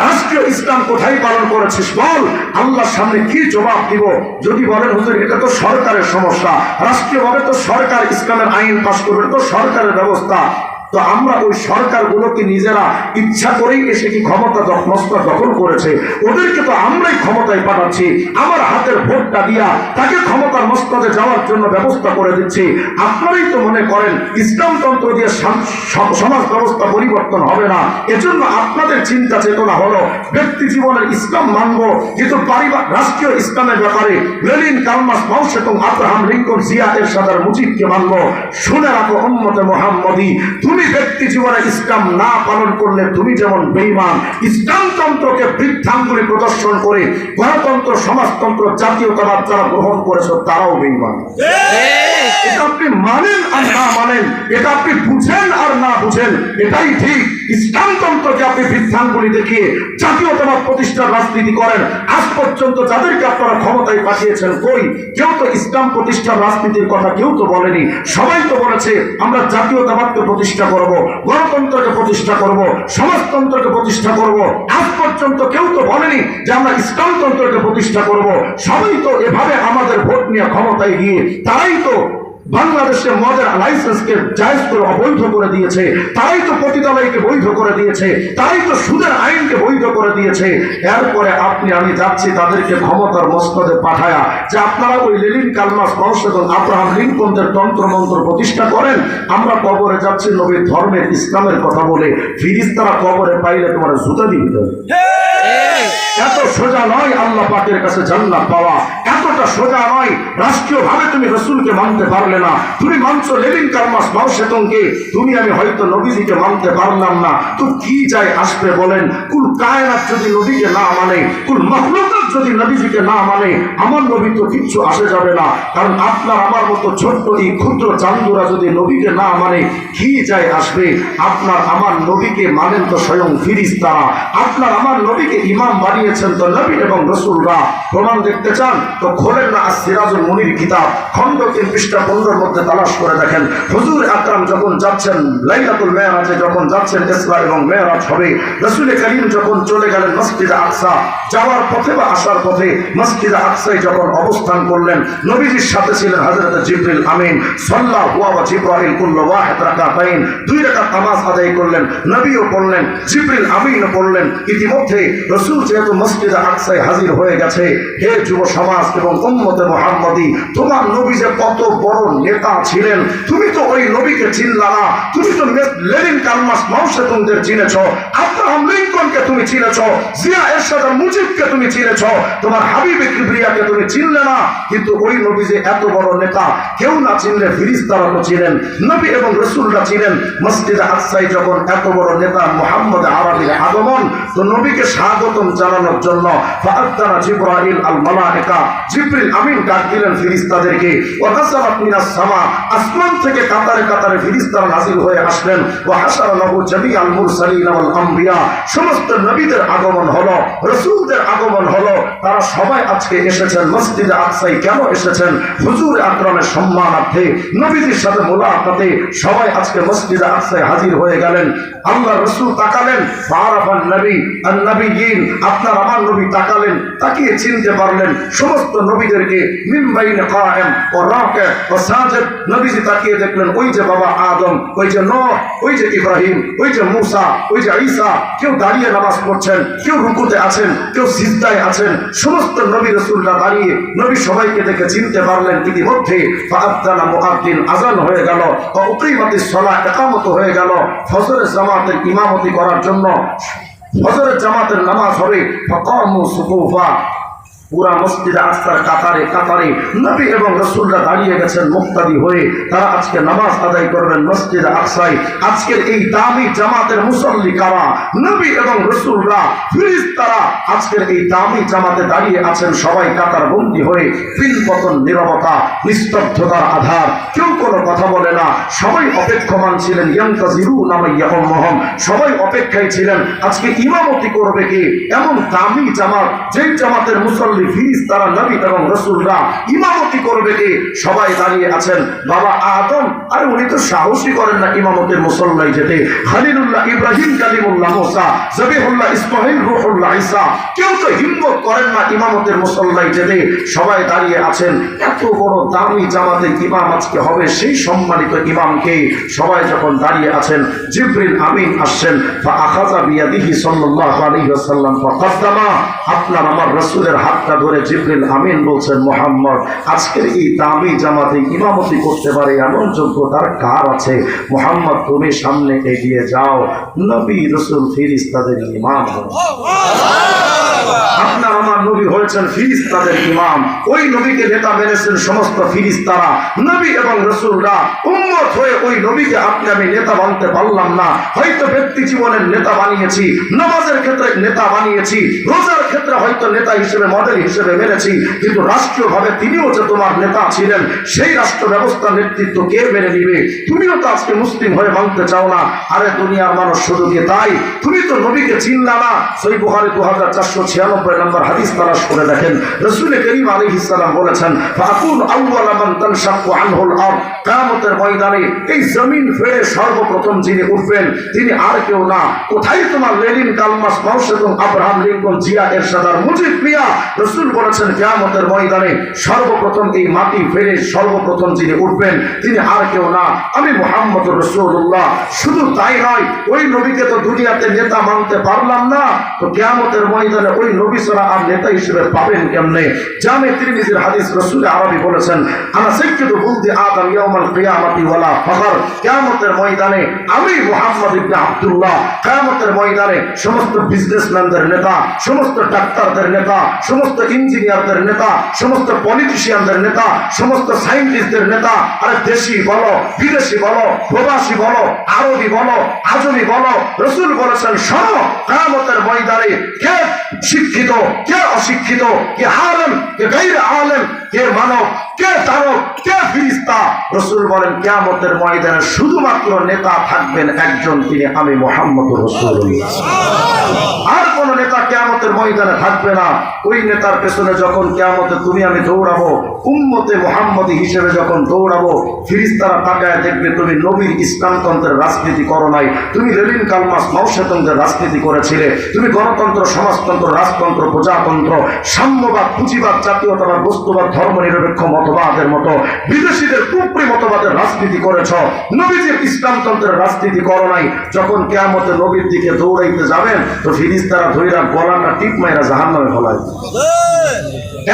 রাষ্ট্রীয় ইসলাম কোথায় পালন করেছিস বল, আল্লাহর সামনে কি জবাব দিব? যদি বলেন হুজুর এটা তো সরকারের সমস্যা, রাষ্ট্রীয়ভাবে তো সরকার ইসলামের আইন পাস করবে, এটা তো সরকারের ব্যবস্থা, তো আমরা ওই সরকারগুলোকে নিজেরা ইচ্ছা করেই এসে কি ক্ষমতা মস্তক দখল করেছে? ওদেরকে তো আমরাই ক্ষমতায় পাঠাচ্ছি, আমার হাতের ভোটটা দিয়া তাকে ক্ষমতার মস্তকে যাওয়ার জন্য ব্যবস্থা করে দিচ্ছি। আপনারাই তো মনে করেন ইসলামতন্ত্র দিয়ে সমাজ ব্যবস্থা পরিবর্তন হবে না। এজন্য আপনাদের চিন্তা চেতনা হলো ব্যক্তি জীবনের ইসলাম মানব, কিন্তু রাষ্ট্রীয় ইসলামের ব্যাপারে লেনিন, কার্ল মার্কস, মাও সেতুং, আব্রাহাম লিঙ্কন, জিয়া এরশাদ আর মুজিবকে মানব। শুনে রাখো উম্মতে মুহাম্মদী, তুমি ব্যক্তি জীবনে ইসলাম না পালন করলে তুমি যেমন বেঈমান, ইসলামতন্ত্রকে বৃদ্ধাঙ্গুলি প্রদর্শন করে গণতন্ত্র, সমাজতন্ত্র, জাতীয়তাবাদ যারা গ্রহণ করেছে তারাও বেঈমান। এটা আপনি মানেন আর না মানেন, এটা আপনি বুঝেন আর না বুঝেন, এটাই ঠিক। ইসলামতন্ত্রকে আপনি বৃদ্ধাঙ্গুলি দেখিয়ে জাতীয়তাবাদ প্রতিষ্ঠার রাজনীতি করেন। আজ পর্যন্ত যাদেরকে আপনারা ক্ষমতায় পাঠিয়েছেন কই কেউ তো ইসলাম প্রতিষ্ঠার রাজনীতির কথা কেউ তো বলেনি। সবাই তো বলেছে আমরা জাতীয়তাবাদকে প্রতিষ্ঠা করব, গণতন্ত্রকে প্রতিষ্ঠা করব, সমাজতন্ত্রকে প্রতিষ্ঠা করব। আজ পর্যন্ত কেউ তো বলেনি যে আমরা ইসলামতন্ত্রকে প্রতিষ্ঠা করব। সবাই তো এভাবে আমাদের ভোট নিয়ে ক্ষমতায় গিয়ে তারাই তো বাংলাদেশে মদের লাইসেন্সকে জায়েজ করে অবৈধ করে দিয়েছে, তারাই তো পতিতালয়কে বৈধ করে দিয়েছে, তারাই তো সুদের আইনকে বৈধ করে দিয়েছে। এরপরে আপনি আমি যাচ্ছি তাদেরকে ক্ষমতার মসনদে পাঠায়া যে আপনারা ওই লেনিন, কার্ল মার্কস, মাও সেতুং, আব্রাহাম লিঙ্কনদের তন্ত্রমন্ত্র প্রতিষ্ঠা করেন, আমরা কবরে যাচ্ছি নবীর ধর্মের ইসলামের কথা বলে। ফিরিস্তারা কবরে পাইলে তোমার জুতা দিতে হবে। এত সোজা নয় আল্লাহ পাকের কাছে জান্নাত পাওয়া, এতটা সোজা নয়। রাষ্ট্রীয় ভাবে তুমি রসুলকে মানতে পারলে না, তুমি মানছো লেনিন, কার্ল মার্কস, মাও সেতুংকে, তুমি আমি হয়তো নবীজিকে মানতে পারলাম না, তো কি যায় আসবে বলেন? কুল কায়নাত যদি নবীকে না মানে, কুল মাখলুকাত যদি নবীজিকে না মানে, আমার নবী তো কিচ্ছু আসে যাবে না। কারণ আপনার আমার মতো ছোট্ট এই ক্ষুদ্র চান্দুরা যদি নবীকে না মানে, কি যায় আসবে? আপনার আমার নবীকে মানেন তো স্বয়ং ফিরিস্তারা, আপনার আমার নবীকে ইমাম বানিয়েছেন তো নবী এবং রসুলরা। প্রমাণ দেখতে চান তো খোলেন না সিরাজুল মুনির কিতাব, খণ্ড 3 পৃষ্ঠা 15 মধ্যে তালাশ করে দেখেন। হুজুর আকরাম যখন যাচ্ছেন লাইলাতুল মেরাজে, যখন যাচ্ছেন ইসরা এবং মেরাজ হবে, রাসূল করিম যখন চলে গেলেন মসজিদে আকসা, যাওয়ার পথে বা আসার পথে মসজিদে আকসায় যখন অবস্থান করলেন, নবীজির সাথে ছিলেন হযরত জিবরিল আমিন সাল্লাল্লাহু ওয়া জিবরাইল কুল্লু ওয়াহিদ রাকাতাইন, 2 রাকাত নামাজ আদায় করলেন, নবীও পড়লেন, জিবরিল আমিনও পড়লেন। ইতিমধ্যে রাসূল যেহেতু মসজিদে আকসায় হাজির হয়ে গেছে, হে যুব সমাজ এবং উম্মতে মুহাম্মাদি, তোমার নবী যে কত বড় নেতা ছিলেন, তুমি তো ওই নবীকে চিনলা না। তুমি তো লেনিন, কার্ল মার্কস, মাও সেতুংদের চিনেছো, আব্রাহাম লিঙ্কনকে তুমি চিনেছো, জিয়া এরশাদ আর মুজিবকে তুমি চিনেছো, তোমার হাবিবে কিবরিয়াকে তুমি চিনলে না। কিন্তু ওই নবী যে এত বড় নেতা, কেউ না চিনলে ফিরিস্তারা তো চিনেন, নবী এবং রাসূলরা চিনেন। মসজিদে আকসায় যখন এত বড় নেতা মুহাম্মদ আরবির আগমন, তো নবীকে স্বাগতম জানানোর জন্য ফাআযানা জিবরাইল আল মালায়েকা, জিবরিল আমিন ডাক দিলেন ফিরিস্তাদেরকে। ওয়া নাযালাত মিনাস সামা, আসমান থেকে কাতারে কাতারে ফিরিস্তারা নাযিল হয়ে আসলেন। ওয়া হাশারা লাহু জামিআল মুরসালিন ওয়াল আম্বিয়া, সমস্ত নবীদের আগমন হলো, রাসূলদের আগমন হলো। তারা সবাই আজকে এসেছেন মসজিদে আকসায়। কেন এসেছেন? হুজুর আকরামের সম্মানার্থে, নবীজির সাথে মুলাকাতে সবাই আজকে মসজিদে আকসায় হাজির হয়ে গেলেন। আল্লাহ রাসূল তাকালেন, ফারাফান নবী আন নবিয়্যিন, আপনার আমার নবী তাকালেন, তাকিয়ে চিনতে পারলেন সমস্ত নবীদেরকে। মিন বাইনে কায়েম ওয়া রাকি ওয়া সাজিদ, নবীজি তাকিয়ে দেখলেন ওই যে বাবা আদম, ওই যে নূহ, ওই যে ইব্রাহিম, ওই যে মূসা, ওই যে ঈসা, কেউ দাঁড়িয়ে নামাজ পড়ছেন, কেউ রুকুতে আছেন, কেউ সিজদায় আছেন, সমস্ত নবী রাসূলরা দাঁড়িয়ে। নবী সবাইকে দেখে চিনতে পারলেন। ইতিমধ্যে ফাআযানা মুআদ্দিন, আযান হয়ে গেল, ওয়া উকিমাতিস সালাহ, ইকামত হয়ে গেল। ফজরের জামাতের ইমামতি করার জন্য ফজরের জামাতের নামাজ হবে। ফাকামু সুকুফা, পুরা মসজিদে আকসার কাতারে কাতারে নবী এবং রাসূলরা দাঁড়িয়ে গেছেন মুক্তাদি হয়ে। তারা আজকে নামাজ আদায় করবেন মসজিদে আকসায়। আজকের এই দামি জামাতের মুসল্লি কারা? নবী এবং রাসূলরা, ফেরেশতারা আজকের এই দামি জামাতে দাঁড়িয়ে আছেন, সবাই কাতার বন্দী হয়ে। পিনপতন নীরবতা, নিস্তব্ধতার আধার, কেউ কোনো কথা বলে না। সবাই অপেক্ষমান ছিলেন, ইয়ান্তাজিরুনা মা ইয়াহুম্মুহুম, সবাই অপেক্ষায় ছিলেন আজকে ইমামতি করবে কে। এমন দামি জামাত, যেই জামাতের মুসল্লি ফিরিস্তারা, নবী এবং রাসূলরা, ইমামতি করবে কে, সবাই দাঁড়িয়ে আছেন। বাবা আদম, আরে উনি তো সাহসী করেন না ইমামতের মুসল্লায় যেতে। খলিলুল্লাহ ইব্রাহিম, কালিমুল্লাহ মুসা, জবিহুল্লাহ ইসমাঈল, রূহুল্লাহ ঈসা, কেউ তো হিম্মত করেন না ইমামতের মুসল্লায় যেতে। সবাই দাঁড়িয়ে আছেন। এত বড় দামি জামাতের ইমাম আজকে হবে, সেই সম্মানিত ইমামকে সবাই যখন দাঁড়িয়ে আছেন, জিবরিল আমিন আসছেন। ফাআখাযা বিয়াদিহি সাল্লাল্লাহু আলাইহি ওয়াসাল্লাম ফাকাদ্দামা, আপনার আমার রাসূলের হাতটা ধরে জিবরিল আমিন বলছেন, মুহাম্মদ, আজকের এই দামি জামাতে ইমামতি করতে পারে এমন যোগ্যতার কার আছে? মুহাম্মদ, তুমি সামনে এগিয়ে যাও, নবী রাসূল ফেরেশতাদের ইমাম হন। আপনার আমার নবী হয়েছেন ফিরিস্তাদের ইমাম। ওই নবীকে নেতা মেনেছেন সমস্ত ফিরিস্তারা, নবী এবং রাসূলরা। উম্মত হয়ে ওই নবীকে আপনি আমি নেতা বানতে পারলাম না। হয়তো ব্যক্তি জীবনের নেতা বানিয়েছি, নামাজের ক্ষেত্রে নেতা বানিয়েছি, রোজার ক্ষেত্রে হয়তো নেতা হিসেবে, মডেল হিসেবে মেনেছি, কিন্তু রাষ্ট্রীয়ভাবে তিনিও যে তোমার নেতা ছিলেন, সেই রাষ্ট্র ব্যবস্থার নেতৃত্ব কে মেনে নিবে? তুমিও তো আজকে মুসলিম হয়ে মানতে চাও না। আরে দুনিয়ার মানুষ শুধু কি তাই? তুমি তো নবীকে চিনলা না। সহিহ বুখারী 2446 96 নম্বর হাদিস তালাশ করে দেখেন, রাসূল করিম আলাইহিস সালাম বলেছেন, ফাকুল আউয়ালা মান তানশাক্কু আনহুল আরদ, কিয়ামতের ময়দানে এই জমিন ফেড়ে সর্বপ্রথম যিনি উঠবেন তিনি আর কেউ না, কোথায় তোমার লেনিন, কার্ল মার্কস, মাও সেতুং, আব্রাহাম লিঙ্কন, জিয়া এরশাদ আর মুজিব মিয়া। রাসূল বলেছেন কিয়ামতের ময়দানে সর্বপ্রথম এই মাটি ফেড়ে সর্বপ্রথম যিনি উঠবেন তিনি আর কেউ না, আমি মুহাম্মদুর রাসূলুল্লাহ। শুধু তাই নয়, ওই নবীকে তো দুনিয়াতে নেতা মানতে পারলাম না, তো কিয়ামতের ময়দানে ওই নবী ছাড়া আর নেতা হিসেবে পাবেন কেমনে? জামে তিরমিজির হাদিস, রাসূল আরবি বলেছেন, আনা সাইয়্যিদু বুলদি আদম ইয়াউমাল কিয়ামাতি ওয়ালা ফখর, কিয়ামতের ময়দানে আমি মুহাম্মদ ইবনে আব্দুল্লাহ কিয়ামতের ময়দানে সমস্ত বিজনেসম্যানদের নেতা, সমস্ত ডাক্তারদের নেতা, সমস্ত ইঞ্জিনিয়ারদের নেতা, সমস্ত পলিটিশিয়ানদের নেতা, সমস্ত সায়েন্টিস্টদের নেতা, আরে দেশি বলো, বিদেশি বলো, প্রবাসী বলো, আরবি বলো, আজমি বলো, রাসূল বলেছেন শোনো, কিয়ামতের ময়দানে কে শিক্ষিত, কে অশিক্ষিত, কে আলেম, কে গায়র আলেম, কে মানব, কে তারক, কে ফেরেশতা, রাসূল বলেন কিয়ামতের ময়দানে শুধুমাত্র নেতা থাকবেন একজন, তিনি আমি মুহাম্মদুর রাসূলুল্লাহ। আর কোন নেতা কিয়ামতের ময়দানে থাকবে না। ওই নেতার পেছনে যখন কিয়ামতে তুমি আমি দৌড়াবো, উম্মতে মুহাম্মদী হিসেবে যখন দৌড়াবো, ফেরেশতারা তাকায় দেখবে তুমি নবীর ইসলামতন্ত্রের রাজনীতি করো নাই, তুমি লেনিন, কার্ল মার্কস, মাও সেতুংয়ের রাজনীতি করেছিলে, তুমি গণতন্ত্র, সমাজতন্ত্র, রাজতন্ত্র, প্রজাতন্ত্র, সাম্যবাদ, পুঁজিবাদ, জাতীয়তাবাদ, বস্তুবাদ, ধর্মনিরপেক্ষ মতবাদের মতো বিদেশিদের কুফরি মতবাদের রাজনীতি করেছ, নবীজির ইসলামতন্ত্রের রাজনীতি করো নাই। যখন কিয়ামতে নবীর দিকে দৌড়াইতে যাবেন তো ফেরেশতারা ধইরা গলাটা টিপ মাইরা জাহান্নামে ফেলায়।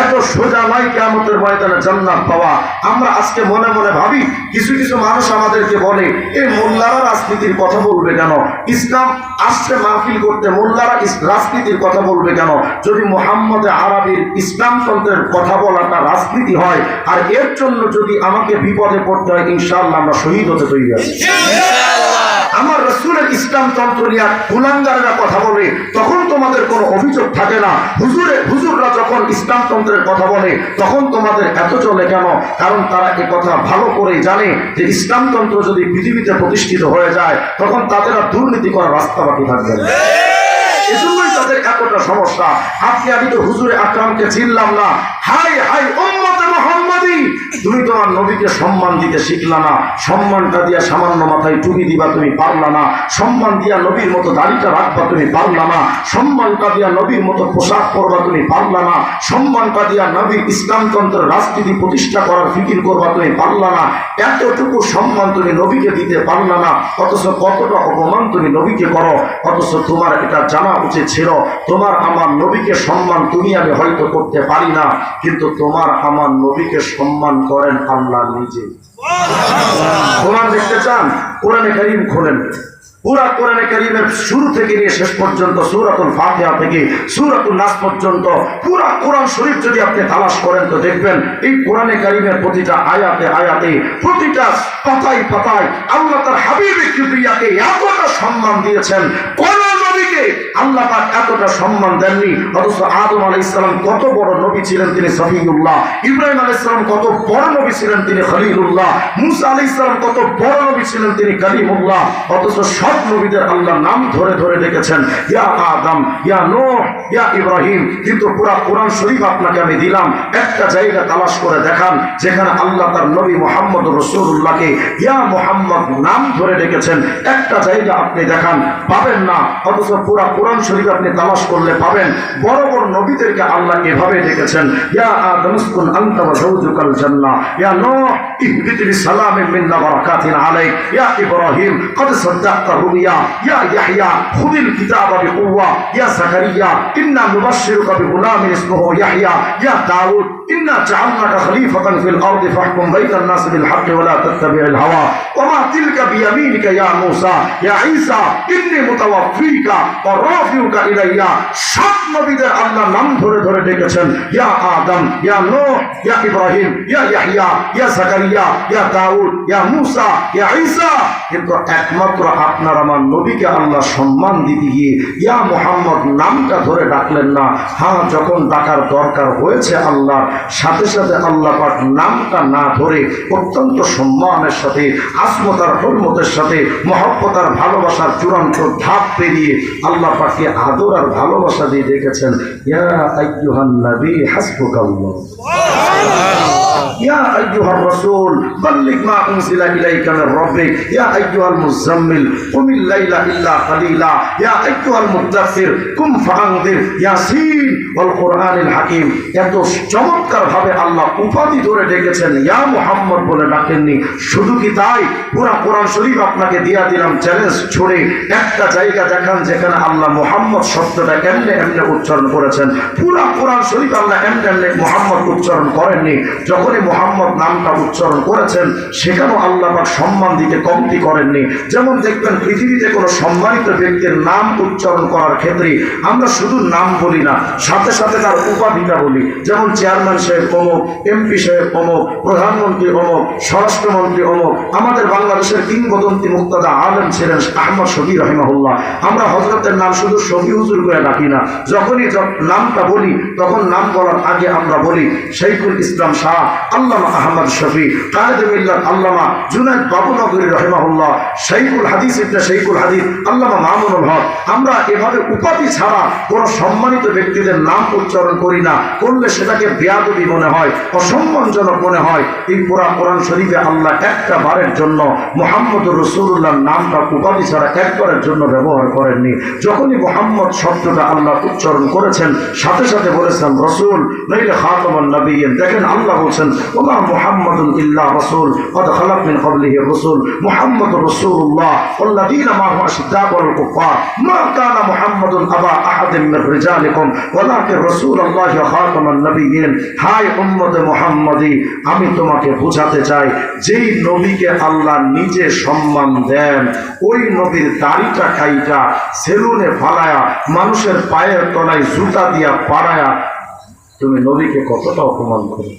এত সোজা নয় কিয়ামতের ময়দানে জান্নাত পাওয়া। আমরা আজকে মনে মনে ভাবি, কিছু কিছু মানুষ আমাদেরকে বলে, এই মোল্লারা রাজনীতির কথা বলবে কেন? ইসলাম আসছে মাহফিল করতে, মোল্লারা রাজনীতির কথা বলবে কেন? যদি মুহাম্মদ আরবির ইসলামতন্ত্রের কথা বলাটা রাজনীতি হয়, আর এর জন্য যদি আমাকে বিপদে পড়তে হয়, ইনশাআল্লাহ আমরা শহীদ হতে তৈরি আছি। আমার রাসূলের ইসলামতন্ত্র নিয়ে কুলাঙ্গারেরা কথা বলে, তখন তোমাদের কোনো অভিযোগ থাকে না। হুজুররা যখন ইসলামতন্ত্রের কথা বলে, তখন তোমাদের এত চলে কেন? কারণ তারা এ কথা ভালো করে জানে যে ইসলামতন্ত্র যদি পৃথিবীতে প্রতিষ্ঠিত হয়ে যায়, তখন তাদের আর দুর্নীতি করার রাস্তা বাকি থাকবে না। এজন্যই তাদের এতটা সমস্যা। আপনি আমি তো হুজুরে আকরামকে চিনলাম না, হাই হাই উম্মতে মুহাম্মাদি, তুমি তোমার নবীকে সম্মান দিতে শিখলা না, সম্মানটা দিয়া সামান্য মাথায় টুপি দিবা তুমি পারলা না, সম্মান দিয়া নবীর মতো দাড়িটা রাখবা তুমি পারলা না, সম্মানটা দিয়া নবীর মতো পোশাক পরবা তুমি পারলা না, সম্মানটা দিয়া নবীর ইসলামতন্ত্রের রাজনীতি প্রতিষ্ঠা করার ফিকির করবা তুমি পারলা না, এতটুকু সম্মান তুমি নবীকে দিতে পারলা না, অথচ কতটা অপমান তুমি নবীকে করো। অথচ তোমার এটা জানা উচিত ছিল, তোমার আমার নবীকে সম্মান তুমি আমি হয়তো করতে পারি না, কিন্তু তোমার আমার নবীকে সম্মান করেন আল্লাহ নিজে। প্রমাণ দেখতে চান? কোরআনে কারীম খোলেন, পুরা কোরআনে কারীমের শুরু থেকে নিয়ে শেষ পর্যন্ত, সূরাতুল ফাতিহা থেকে সূরাতুন নাস পর্যন্ত পুরা কোরআন শরীফ যদি আপনি তালাশ করেন তো দেখবেন এই কোরআনে কারীমের প্রতিটা আয়াতে আয়াতে, প্রতিটা পাতায় পাতায় আল্লাহ তার হাবিবে কিবরিয়াকে এতটা সম্মান দিয়েছেন। কোন নবীকে আল্লাহ পাক এতটা সম্মান দেননি। অথচ আদম আলাইহিস সালাম কত বড় নবী ছিলেন, তিনি সফিউল্লাহ। ইব্রাহিম আলাইহিস সালাম কত বড় নবী ছিলেন, তিনি খলিলুল্লাহ। মুসা আলাইহিস সালাম কত বড় নবী ছিলেন, তিনি কালিমুল্লাহ। অথচ সব নবীদের আল্লাহ নাম ধরে ধরে ডেকেছেন, ইয়া আদম, ইয়া নূহ, ইয়া ইব্রাহিম। কিন্তু পুরা কোরআন শরীফ আপনাকে আমি দিলাম, একটা জায়গা তালাশ করে দেখান যেখানে আল্লাহ তার নবী মুহাম্মদুর রাসূলুল্লাহকে ইয়া মুহাম্মদ নাম ধরে ডেকেছেন। একটা জায়গা আপনি দেখান, পাবেন না। অথচ পুরা কোরআন শরীফ আপনি তালাশ করলে পাবেন বড় বড় নবীদেরকে আল্লাহ এভাবে ডেকেছেন, ইয়া আদম উসকুন আনতা ওয়া যাওজুকাল জান্নাহ, ইয়া নূহ ইহবিত বিসালামিন মিন্না বারাকাতিন আলাইক, ইয়া ইব্রাহিম قد صدقت الرؤيا، يا يحيى خذ الكتاب بقوة، يا زكريا إنا نبشرك بغلام اسمه يحيى، يا داود إنا جعلناك خليفة في الأرض فاحكم بين الناس بالحق ولا تتبع الهوى وما تلك بيمينك يا موسى، يا عيسى إني متوفيك ورافعك إلي। সব নবীদের আল্লাহ নাম ধরে ধরে ডেকেছেন, ইয়া আদম, ইয়া নূহ, ইয়া ইব্রাহিম, ইয়া ইয়াহইয়া, ইয়া যাকারিয়া, ইয়া দাউদ, ইয়া মুসা, ইয়া ঈসা। কিন্তু একমাত্র আপনার আমার নবীকে আল্লাহ সম্মান দিতে গিয়ে ইয়া মুহাম্মদ নামটা ধরে ডাকলেন না। হ্যাঁ, যখন ডাকার দরকার হয়েছে আল্লাহ, সাথে সাথে আল্লাহ পাক নামটা না ধরে অত্যন্ত সম্মানের সাথে, আসমতার হরমতের সাথে, মহব্বতার ভালোবাসার চূড়ান্ত ধাপ পেরিয়ে আল্লাহ পাককে আদর আর ভালোবাসা দিয়ে ডেকেছেন, ইয়া আইয়ুহান নবী হাসবুকাল্লাহ, ইয়া আইয়ুহার রাসূল বাল্লিগ মা উনজিলা ইলাইকা মির রাব্বিক, ইয়া আইয়ুহাল মুযাম্মিল কুমিল লাইলা ইল্লা কালিলা, ইয়া আইয়ুহাল মুদাথ্থির কুম ফাআনযির, ইয়াসিন ওয়াল কুরআনিল হাকীম। এত চমৎকার ভাবে আল্লাহ উপাধি ধরে ডেকেছেন, ইয়া মুহাম্মদ বলে ডাকেননি। শুধু কি তাই, পুরা কোরআন শরীফ আপনাকে দিয়া দিলাম চ্যালেঞ্জ ছড়ে, একটা জায়গা দেখান যেখানে আল্লাহ মুহাম্মদ শব্দটা এমনি এমনি উচ্চারণ করেছেন। পুরা কোরআন শরীফ আল্লাহ এমনি এমনি মুহাম্মদ উচ্চারণ করেননি। যখনই মুহাম্মদ নামটা উচ্চারণ করেছেন সেখানেও আল্লাহ পাক সম্মান দিতে কমতি করেননি। যেমন দেখবেন পৃথিবীতে কোনো সম্মানিত ব্যক্তির নাম উচ্চারণ করার ক্ষেত্রে আমরা শুধু নাম বলি না, সাথে সাথে তার উপাধিটা বলি। যেমন চেয়ারম্যান সাহেব অমুক, এমপি সাহেব অমুক, প্রধানমন্ত্রী অমুক, স্বরাষ্ট্রমন্ত্রী অমুক। আমাদের বাংলাদেশের কিংবদন্তি মুক্তাদা আলেম ছিলেন আহমদ শফি রহিমাহুল্লাহ। আমরা হযরতের নাম শুধু শফি হুজুর করে ডাকি না, যখনই নামটা বলি তখন নাম বলার আগে আমরা বলি শাইখুল ইসলাম শাহ আল্লামা আহমদ শফি, কায়েদে মিল্লাত আল্লামা জুনায়েদ বাবুনগরী রহিমাহুল্লাহ, শাইখুল হাদিস ইবনে শাইখুল হাদিস আল্লামা মামুনুল হক। আমরা এভাবে উপাধি ছাড়া কোনো সম্মানিত ব্যক্তিদের নাম উচ্চারণ করি না, করলে সেটাকে বেয়াদবি মনে হয়, অসম্মানজনক মনে হয়। এই পুরা কোরআন শরীফে আল্লাহ একটা বারের জন্য মুহাম্মদুর রাসূলুল্লাহর নামটা উপাধি ছাড়া একবারের জন্য ব্যবহার করেননি। যখনই মুহাম্মদ শব্দটা আল্লাহ উচ্চারণ করেছেন সাথে সাথে বলেছেন রাসূল নইলে খাতামুন নবিয়্যিন। দেখেন আল্লাহ বলছেন ওমা মুহাম্মাদুন ইল্লা রাসূল ক্বাদ খালাত মিন ক্বাবলিহি রাসূল মুহাম্মাদুর রাসূলুল্লাহ ওয়াল্লাযীনা মা'হু আশিদ্দাউ আলাল কুফফার মা কানা মুহাম্মাদুন আবা আহাদিন মির রিজালিকুম ওয়ালাকিন রাসূলুল্লাহি ওয়া খাতামুন নবিয়্যিন। হায় উম্মতে মুহাম্মাদি, আমি তোমাকে বোঝাতে চাই যেই নবীকে আল্লাহ নিজে সম্মান দেন ওই নবীর দাড়িটা খাইটা সেলুনে ফালায়া মানুষের পায়ের তলায় জুতা দিয়া পাড়ায়া তুমি নবীকে কতটা অপমান করো।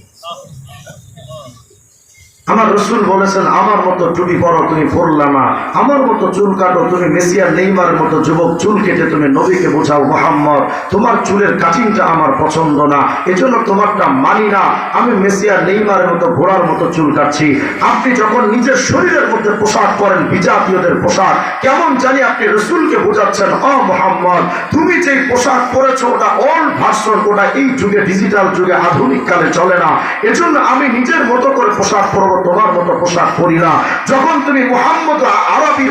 আমার রসুল বলেছেন আমার মতো টুপি পরো তুমি পরলা না, আমার মতো চুল কাটো তুমি মেসি আর নেইমারের মতো যুবক চুল কেটে তুমি নবীকে বোঝাও মুহাম্মদ তোমার চুলের কাটিংটা আমার পছন্দ না, এজন্য তোমারটা মানি না। আমি মেসি আর নেইমারের মতো ঘোড়ার মতো চুল কাটছি। আপনি যখন নিজের শরীরের মধ্যে পোশাক পরেন বিজাতীয়দের পোশাক, কেমন জানি আপনি রসুলকে বোঝাচ্ছেন ও মুহাম্মদ তুমি যে পোশাক পরেছো ওটা ওল্ড ভার্সন, ওটা এই যুগে ডিজিটাল যুগে আধুনিক কালে চলে না, এজন্য আমি নিজের মতো করে পোশাক পরব, তোমার মতো পোশাক পরি না। যখন তুমি মুহাম্মদ আরবি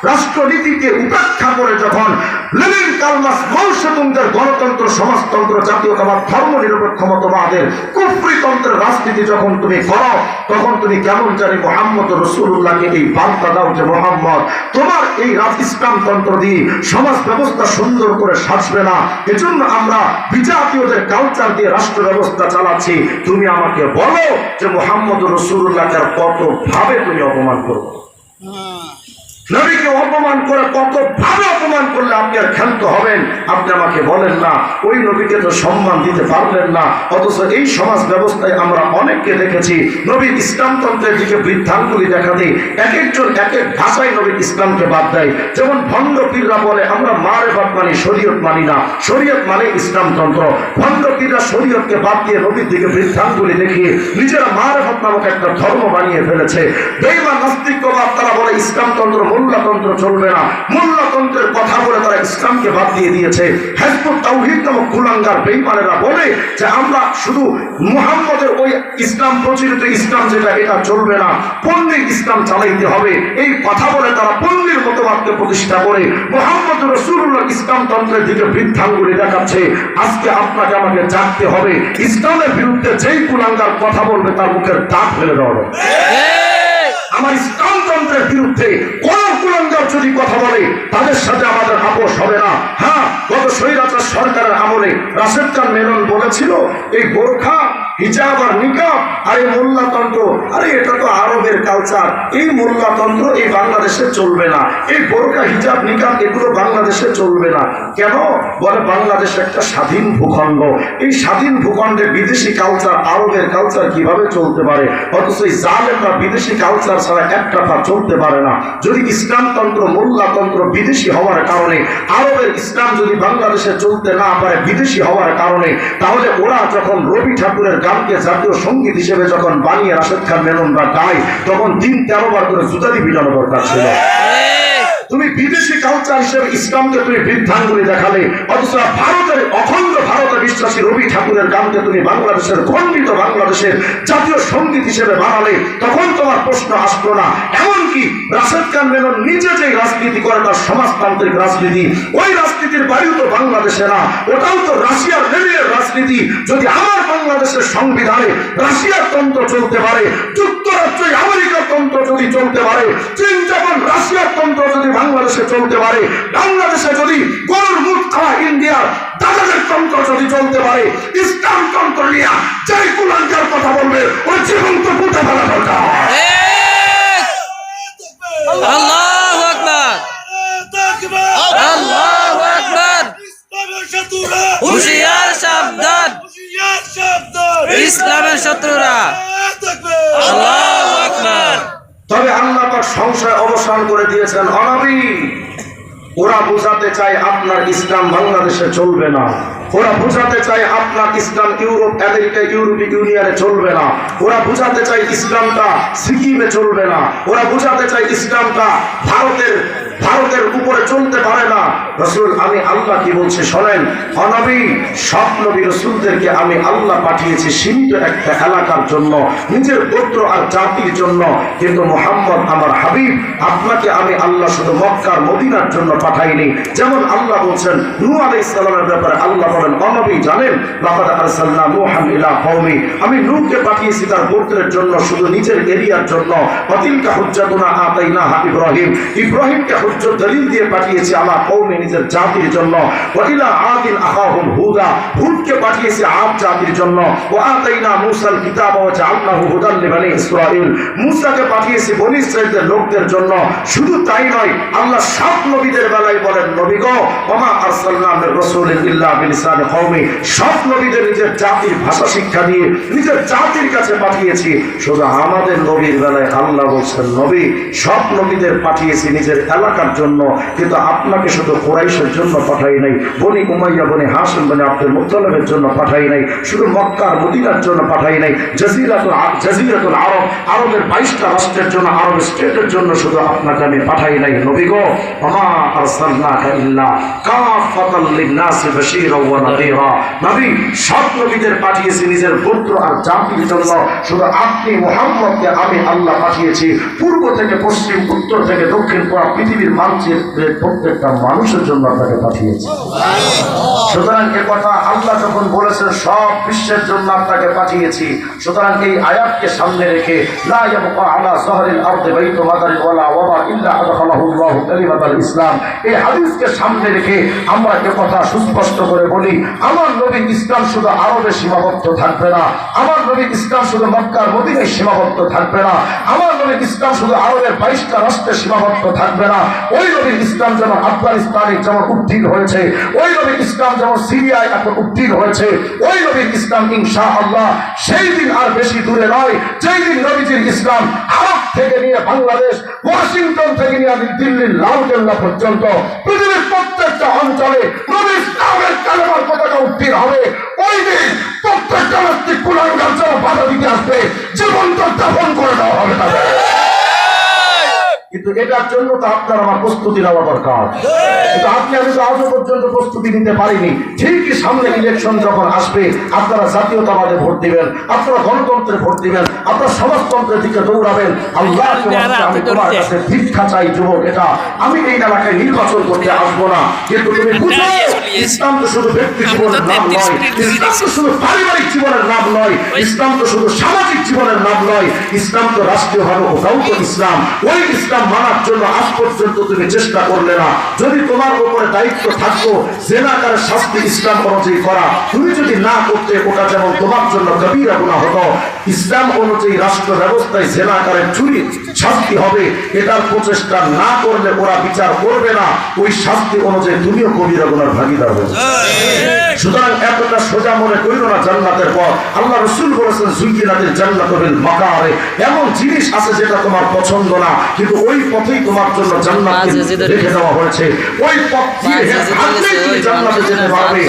রাষ্ট্রনীতিকে উপেক্ষা করে যখন লেনিন কালমাস মৌসুমদের গণতন্ত্র সমাজতন্ত্র জাতীয়তাবাদ ধর্ম নিরপেক্ষ মতবাদের কুফরিতন্ত্রের রাজনীতি যখন তুমি করো তখন তুমি কেমন জানি মুহাম্মদ রাসূলুল্লাহকে এই বার্তা দাও যে মুহাম্মদ তোমার এই ইসলামতন্ত্র দিয়ে সমাজ ব্যবস্থা সুন্দর করে সাজবে না, এজন্য আমরা বিজাতীয়দের কালচার দিয়ে রাষ্ট্র ব্যবস্থা চালাচ্ছি। তুমি আমাকে বলো যে মুহাম্মদ রাসূলুল্লাহকে কত ভাবে তুমি অপমান করো, নবীকে অপমান করে কত ভাবে অপমান করলে আপনি আর ক্ষান্ত হবেন। আপনি আমাকে বলেন না ওই নবীকে তো সম্মান দিতে পারলেন না, অথচ এই সমাজ ব্যবস্থায় আমরা অনেককে দেখেছি নবীর ইসলামতন্ত্রের দিকে বৃদ্ধাঙ্গুলি দেখা দেয়, এক একজন এক এক ভাষায় নবীর ইসলামকে বাদ দেয়। যেমন ভণ্ড পীররা বলে আমরা মারেফাত মানি শরীয়ত মানি না, শরীয়ত মানে ইসলামতন্ত্র। ভণ্ড পীররা শরীয়তকে বাদ দিয়ে নবীর দিকে বৃদ্ধাঙ্গুলি দেখিয়ে নিজেরা মারেফাত নামক একটা ধর্ম বানিয়ে ফেলেছে। বেঈমান নাস্তিকবাদ, তারা বলে ইসলামতন্ত্র মোল্লাতন্ত্র চলবে না, মোল্লাতন্ত্রের কথা বলে তারা ইসলামকে বাদ দিয়ে দিয়েছে। হিজবুত তাওহীদ নামক কুলাঙ্গার বেঈমানেরা বলে যে আমরা শুধু মুহাম্মদের ওই ইসলাম প্রচলিত ইসলাম যেটা এটা চলবে না, পন্থী ইসলাম চালাইতে হবে। এই কথা বলে তারা পন্থীর মতবাদকে প্রতিষ্ঠা করে মুহাম্মদ রাসূলুল্লাহ ইসলামতন্ত্রের দিকে বৃদ্ধাঙ্গুলি দেখাচ্ছে। আজকে আপনাকে আমাকে জানতে হবে ইসলামের বিরুদ্ধে যেই কুলাঙ্গার কথা বলবে তার মুখের দাগ ফেলে দেওয়া হবে। আমার ইসলামতন্ত্রের বিরুদ্ধে কোন কুলাঙ্গার যদি কথা বলে তাদের সাথে আমাদের আপোষ হবে না। হ্যাঁ, গত স্বৈরাচার সরকারের আমলে রাশেদ খান মেনন বলেছিল এই বোরখা হিজাব আর নিকাব আর এই মোল্লাতন্ত্র, আরে এটা তো আরবের কালচার, এই মোল্লাতন্ত্র এই বাংলাদেশে চলবে না, এই বোরখা হিজাব নিকাব এগুলো বাংলাদেশে চলবে না। কেন? বলে বাংলাদেশ একটা স্বাধীন ভূখণ্ড, এই স্বাধীন ভূখণ্ডে বিদেশি কালচার আরবের কালচার কিভাবে চলতে পারে? অথচ এই জালেমরা বিদেশি কালচার ছাড়া একটা পা চলতে পারে না। যদি ইসলামতন্ত্র মোল্লাতন্ত্র বিদেশি হওয়ার কারণে আরবের ইসলাম যদি বাংলাদেশে চলতে না পারে বিদেশি হওয়ার কারণে, তাহলে ওরা যখন রবি ঠাকুরের গানকে জাতীয় সঙ্গীত হিসেবে যখন বানিয়ে রাশেদ খান মেননরা গায় তখন 3-13 বার করে জুতাদি পিটানো দরকার ছিল। তুমি বিদেশি কালচার হিসেবে ইসলামকে তুমি বৃদ্ধাঙ্গুলি দেখালে, অথচ ভারতের অখণ্ড ভারতে বিশ্বাসী রবি ঠাকুরের গানকে তুমি বাংলাদেশের খণ্ডিত বাংলাদেশের জাতীয় সঙ্গীত হিসেবে বানালে, তখন তোমার প্রশ্ন আসলো না। এমনকি রাশেদ খান মেনন নিজে যে রাজনীতি করে তার সমাজতান্ত্রিক রাজনীতি, ওই রাজনীতির বায়ু তো বাংলাদেশে না, ওটাও তো রাশিয়ার লেনিনের রাজনীতি। যদি আমার বাংলাদেশের সংবিধানে রাশিয়ার তন্ত্র চলতে পারে, যুক্তরাষ্ট্র আমেরিকার তন্ত্র যদি চলতে পারে, চীন যখন রাশিয়ার তন্ত্র যদি বাংলাদেশে চলতে পারে, বাংলাদেশে যদি গরুর মুখ খাওয়া ইন্ডিয়ার দাদাদের তন্ত্র যদি চলতে পারে, ইসলাম তন্ত্র নিয়ে যে কুলাঙ্কার কথা বলবে ওই জীবন্ত পুঁতে ফেলা দরকার। আল্লাহু আকবার, আল্লাহু আকবার। হুশিয়ার সাবধান, ইসলামের শত্রুরা। আল্লাহু আকবার। তবে আল্লাহ পাক সংশয় অবসান করে দিয়েছেন। অনবী, ওরা বোঝাতে চায় আপনার ইসলাম বাংলাদেশে চলবে না, ওরা বোঝাতে চায় আপনার ইসলাম ইউরোপ আমেরিকা ইউরোপীয় ইউনিয়নে চলবে না, ওরা বোঝাতে চায় ইসলামটা সিকিমে চলবে না, ওরা বোঝাতে চায় ইসলামটা ভারতের উপরে চলতে পারে না। রসুল, আমি আল্লাহ কি বলছি শোনেন। অনবী, সব নবী রসুলদেরকে আমি আল্লাহ পাঠিয়েছি সীমিত একটা এলাকার জন্য, নিজের গোত্র আর জাতির জন্য। কিন্তু মুহাম্মদ আমার হাবিব, আপনাকে আমি আল্লাহ শুধু মক্কার মদিনার জন্য পাঠাইনি। যেমন আল্লাহ বলছেন নূহ আলাইহিস সালামের ব্যাপারে, আল্লাহ বলেন, অনবী জানেন, লাকাদ আরসালনা নূহান ইলা কওমি, আমি নূহকে পাঠিয়েছি তার গোত্রের জন্য, শুধু নিজের এরিয়ার জন্য। ওয়াতিলকা হুজ্জাতুনা আতাইনাহা ইব্রাহিমকে হুজ্জত দলিল দিয়ে পাঠিয়েছি আলা কওমি, নিজের জাতির জন্য। ওয়া ইলা আদিন আখাহুম হুদা, হুদকে পাঠিয়েছি আদ জাতির জন্য। ওয়া আতাইনা মূসাল কিতাব ওয়া জাআলনাহু হুদাল লিবানি ইসরাঈল, মূসাকে পাঠিয়েছি বনী ইসরাঈলের লোকদের জন্য। শুধু তাই নয়, আল্লাহ সব নবীদের বেলায় বলেন, নবী গো, ওমা আরসালনা মির রাসূলিন ইল্লা বিলিসানি কওমি, সব নবীদের নিজের জাতির ভাষা শিক্ষা দিয়ে নিজের জাতির কাছে পাঠিয়েছি। শুধু আমাদের নবীর বেলায় আল্লাহ বলছেন, নবী, সব নবীদের পাঠিয়েছি নিজের এলাকার জন্য, কিন্তু আপনাকে শুধু কুরাইশের জন্য পাঠাই নাই, বনি উমাইয়া বনি হাশিম বনি আব্দুল মুত্তালিবের জন্য পাঠাই নাই, শুধু মক্কার মদিনার জন্য পাঠাই নাই, জাজিরাতুল আরব, আরবের 22টা রাষ্ট্রের জন্য, আরব স্টেটের জন্য শুধু আপনাকে আমি পাঠাই নাই। নবী গো, ওমা আরসালনাকা ইল্লা কাফাতাল লিন-নাসি বাশীরাও ওয়া নাযীরা, নবী, সব নবীদের পাঠিয়েছি নিজের গোত্র আর জাতির জন্য, শুধু আপনি মুহাম্মদকে আমি আল্লাহ পাঠিয়েছি পূর্ব থেকে পশ্চিম, উত্তর থেকে দক্ষিণ, পুরো পৃথিবীর মানচিত্রের প্রত্যেকটা মানুষের জন্য আপনাকে পাঠিয়েছি। সুতরাং এ কথা আল্লাহ যখন বলেছেন সব বিশ্বের জন্য আপনাকে পাঠিয়েছি, সুতরাং এই আয়াতকে সামনে রেখে লা ইয়াবকা আলা যাহরিল আরদি বাইতু মাদারিন ওয়ালা ওয়াবা ইল্লা আদখালাহুল্লাহু কালিমাতাল ইসলাম, এই হাদিসকে সামনে রেখে আমরা এ কথা সুস্পষ্ট করে বলি, আমার নবী ইসলাম শুধু আরবে সীমাবদ্ধ থাকবে না, আমার নবী ইসলাম শুধু মক্কার মদিনায় সীমাবদ্ধ থাকবে না, আমার নবী ইসলাম শুধু আরবের 22টা রাষ্ট্রে সীমাবদ্ধ থাকবে না। ওই নবী ইসলাম যেমন আফগানিস্তানে যেমন উত্তীর্ণ হয়েছে, ওই নবী ইসলাম যেমন সিরিয়ায় এখন উত্তীর্ণ হয়েছে, ওই নবী ইসলাম ইনশাআল্লাহ সেই দিন আর বেশি দূরে নয়, যেই দিন নবীজির ইসলাম আরব থেকে নিয়ে বাংলাদেশ, ওয়াশিংটন থেকে নিয়ে দিল্লির লালকেল্লা পর্যন্ত পৃথিবীর প্রত্যেকটা অঞ্চলে নবী ইসলামের কালেমার পতাকা উত্তীর্ণ হবে। ওই দিন প্রত্যেকটা নাস্তিক কুলাঙ্গার যেন বাধা দিতে আসবে, জীবন্ত দাফন করে দেওয়া হবে তাদের। কিন্তু এটার জন্য তো আপনার আমার প্রস্তুতি নেওয়া দরকার, কিন্তু আপনি আমি তো আজও পর্যন্ত প্রস্তুতি নিতে পারিনি। ঠিকই সামনে ইলেকশন যখন আসবে, আপনারা জাতীয়তাবাদে ভোট দিবেন, আপনারা গণতন্ত্রে ভোট দিবেন, আপনারা সমাজতন্ত্রের দিকে দৌড়াবেন। আল্লাহ, আমি তোমার কাছে ভিক্ষা চাই যুবক, এটা আমি এই এলাকায় নির্বাচন করতে আসবো না, কিন্তু তুমি বুঝো ইসলাম তো শুধু ব্যক্তি জীবনের নাম নয়, ইসলাম তো শুধু পারিবারিক জীবনের নাম নয়, ইসলাম তো শুধু সামাজিক জীবনের নাম নয়, ইসলাম তো রাষ্ট্রীয়ভাবে ওটাও তো ইসলাম। ওই ইসলাম মানার জন্য আজ পর্যন্ত তুমি চেষ্টা করলে না। যদি তোমার উপরে দায়িত্ব থাকতো জেনাকারের শাস্তি ইসলাম অনুযায়ী করা, তুমি যদি না করতে, ওটা যেমন তোমার জন্য কবিরা গুনাহ হতো। ইসলাম অনুযায়ী রাষ্ট্র ব্যবস্থায় জেনাকারের চুরি শাস্তি হবে, এটার প্রচেষ্টা না করলে ওরা বিচার করবে না, ওই শাস্তি অনুযায়ী তুমিও কবিরা গুনার ভাগিদার। চিৎকার বলুন। সুতরাং এতটা সোজা মনে করিল না জান্নাতের পথ। আল্লাহ রাসূল বলেছেন যুইনাতিল জান্নাতু বিল মাকারে, এমন জিনিস আছে যেটা তোমার পছন্দ না, কিন্তু ওই পথেই তোমার জন্য জান্নাতকে রেখে দেওয়া হয়েছে। ওই পথ দিয়ে হাঁটলেই তুমি জান্নাতে যেতে পারবে।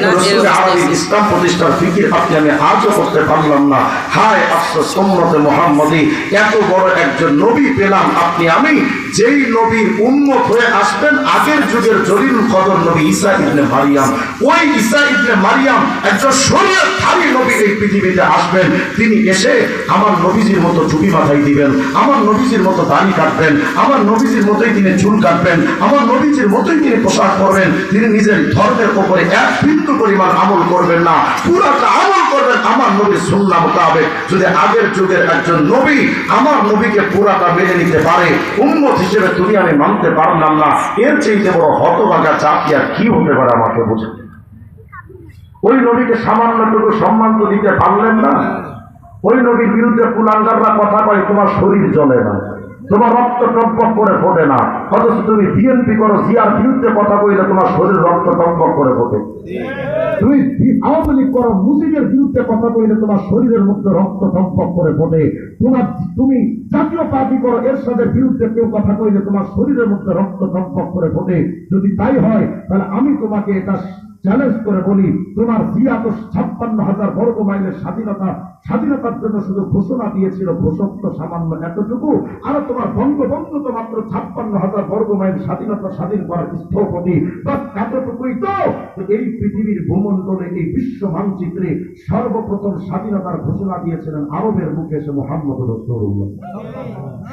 রাসূল আরবি ইসলাম প্রতিষ্ঠার ফিকির আপনি আমি আজও করতে পারলাম না। হায় আফসোস, উম্মতে মুহাম্মাদি এত বড় একজন নবী পেলাম আপনি আমি, যেই নবীর উম্মত হয়ে আসবেন আগের যুগের জলিলুল কদর নবী ঈসা ইবনে মারিয়াম। ওই ঈসা ইবনে মারিয়াম একজন শরীয়তধারী নবী এই পৃথিবীতে আসবেন। তিনি এসে আমার নবীজির মতো টুপি মাথায় দিবেন, আমার নবীজির মতো দাড়ি কাটবেন, আমার নবীজির মতোই তিনি চুল কাটবেন, আমার নবীজির মতোই তিনি পোশাক পরবেন। তিনি নিজের ধর্মের উপরে এক বিন্দু পরিমাণ আমল করবেন না, পুরাটা আমল করবেন আমার নবীর সুন্নাহ মোতাবেক। যদি আগের যুগের একজন নবী আমার নবীকে পুরাটা মেনে নিতে পারে, উম্মত হিসেবে তুমি আমি মানতে পারলাম না, এর চেয়ে বড় হতভাগা জাতি আর কি হতে পারে আমাকে বুঝে। ওই নবীকে সামান্যটুকু সম্মান তো দিতে পারলেন না। ওই নবীর বিরুদ্ধে কুলাঙ্গাররা কথা কয় তোমার শরীর জ্বলে না, তোমার রক্ত টকবক করে ফোটে না, অথচ তুমি বিএনপি করো, জিয়ার বিরুদ্ধে কথা কইলে তোমার শরীর রক্ত টকবক করে ফোটে। তুমি আওয়ামী লীগ করো, মুজিবের বিরুদ্ধে কথা কইলে তোমার শরীরের মধ্যে রক্ত টকবক করে ফোটে। তুমি জাতীয় পার্টি করো, এরশাদের বিরুদ্ধে কেউ কথা কইলে তোমার শরীরের মধ্যে রক্ত টকবক করে ফোটে। যদি তাই হয় তাহলে আমি তোমাকে এটা চ্যালেঞ্জ করে বলি, তোমার জিয়া তো 56,000 বর্গ মাইলের স্বাধীনতার জন্য শুধু ঘোষণা দিয়েছিল, ঘোষক তো সামান্য এতটুকু, আর তোমার বঙ্গবন্ধু তো মাত্র 56,000 বর্গ মাইল স্বাধীনতা স্বাধীন করার স্থপতি, বাস এতটুকুই তো। এই পৃথিবীর ভূমণ্ডলে এই বিশ্ব মানচিত্রে সর্বপ্রথম স্বাধীনতার ঘোষণা দিয়েছিলেন আরবের বুকে এসে মুহাম্মদুর রাসূলুল্লাহ।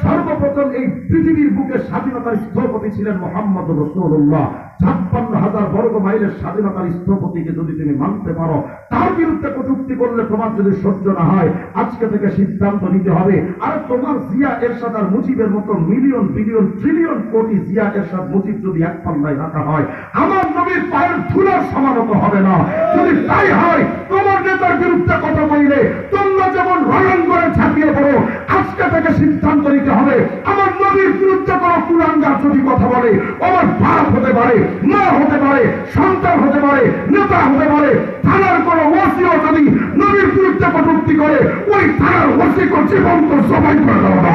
সর্বপ্রথম এই পৃথিবীর বুকে স্বাধীনতার স্থপতি ছিলেন মুহাম্মদুর রাসূলুল্লাহ। 56,000 বর্গ মাইলের স্বাধীনতার স্থপতিকে যদি তুমি মানতে পারো, তার বিরুদ্ধে কটূক্তি করলে তোমার যদি সহ্য না হয়, আজকে থেকে সিদ্ধান্ত নিতে হবে। আর তোমার জিয়া এরশাদ আর মুজিবের মতো মিলিয়ন বিলিয়ন ট্রিলিয়ন কোটি জিয়া এরশাদ মুজিব যদি এক পাল্লায় রাখা হয়, আমার নবীর পায়ের ধুলার সমানত হবে না। যদি তাই হয়, তোমার নেতার বিরুদ্ধে কথা বললে তোমরা যেমন রয়ন করে ঝাঁপিয়ে পড়ো, আজকে থেকে সিদ্ধান্ত নিতে হবে আমার নবীর বিরুদ্ধে কোনো কুলাঙ্গার যদি কথা বলে, আমার বাপ হতে পারে, মা হতে পারে, সন্তান হতে পারে, নেতা হতে পারে, থানার কোন ওসিও যদি নবীর বিরুদ্ধে কটূক্তি করে, ওই থানার ওসিকে জীবন্ত সবাই করে দেওয়া হবে।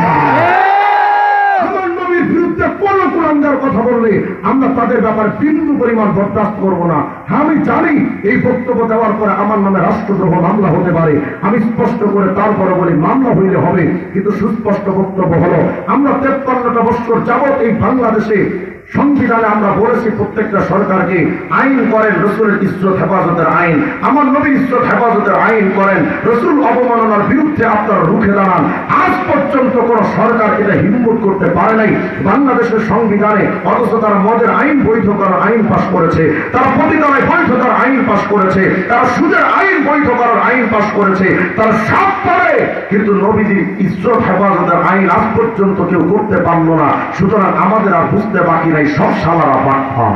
আমার নবীর বিরুদ্ধে কোন কুলাঙ্গার কথা বললে আমরা তাদের ব্যাপারে বিন্দু পরিমাণ বরদাস্ত করবো না। আমি জানি এই বক্তব্য দেওয়ার পরে আমার নামে রাষ্ট্রদ্রোহ মামলা হতে পারে, আমি স্পষ্ট করে তারপরে বলি মামলা হইলে হবে, কিন্তু সুস্পষ্ট বক্তব্য হলো আমরা 53টা বছর যাবত এই বাংলাদেশে সংবিধানে আমরা বলেছি প্রত্যেকটা সরকারকে আইন করেন রসুলের ইজ্জত হেফাজতের আইন, আমার নবী ইজ্জত হেফাজতের আইন করেন, রসুল অবমাননার বিরুদ্ধে আপনারা রুখে দাঁড়ান। আজ পর্যন্ত কোন সরকার এটা হিম্মত করতে পারে নাই বাংলাদেশের সংবিধানে, অথচ তারা মদের আইন বৈধ করার আইন পাশ করেছে, তারা পতিতালয় বৈধ করার আইন পাশ করেছে, তারা সুদের আইন বৈধ করার আইন পাশ করেছে, তারা সব পারে, কিন্তু নবীজির ইজ্জত হেফাজতের আইন আজ পর্যন্ত কেউ করতে পারলো না। সুতরাং আমাদের আর বুঝতে বাকি নাই, সব সালারা বাটপা।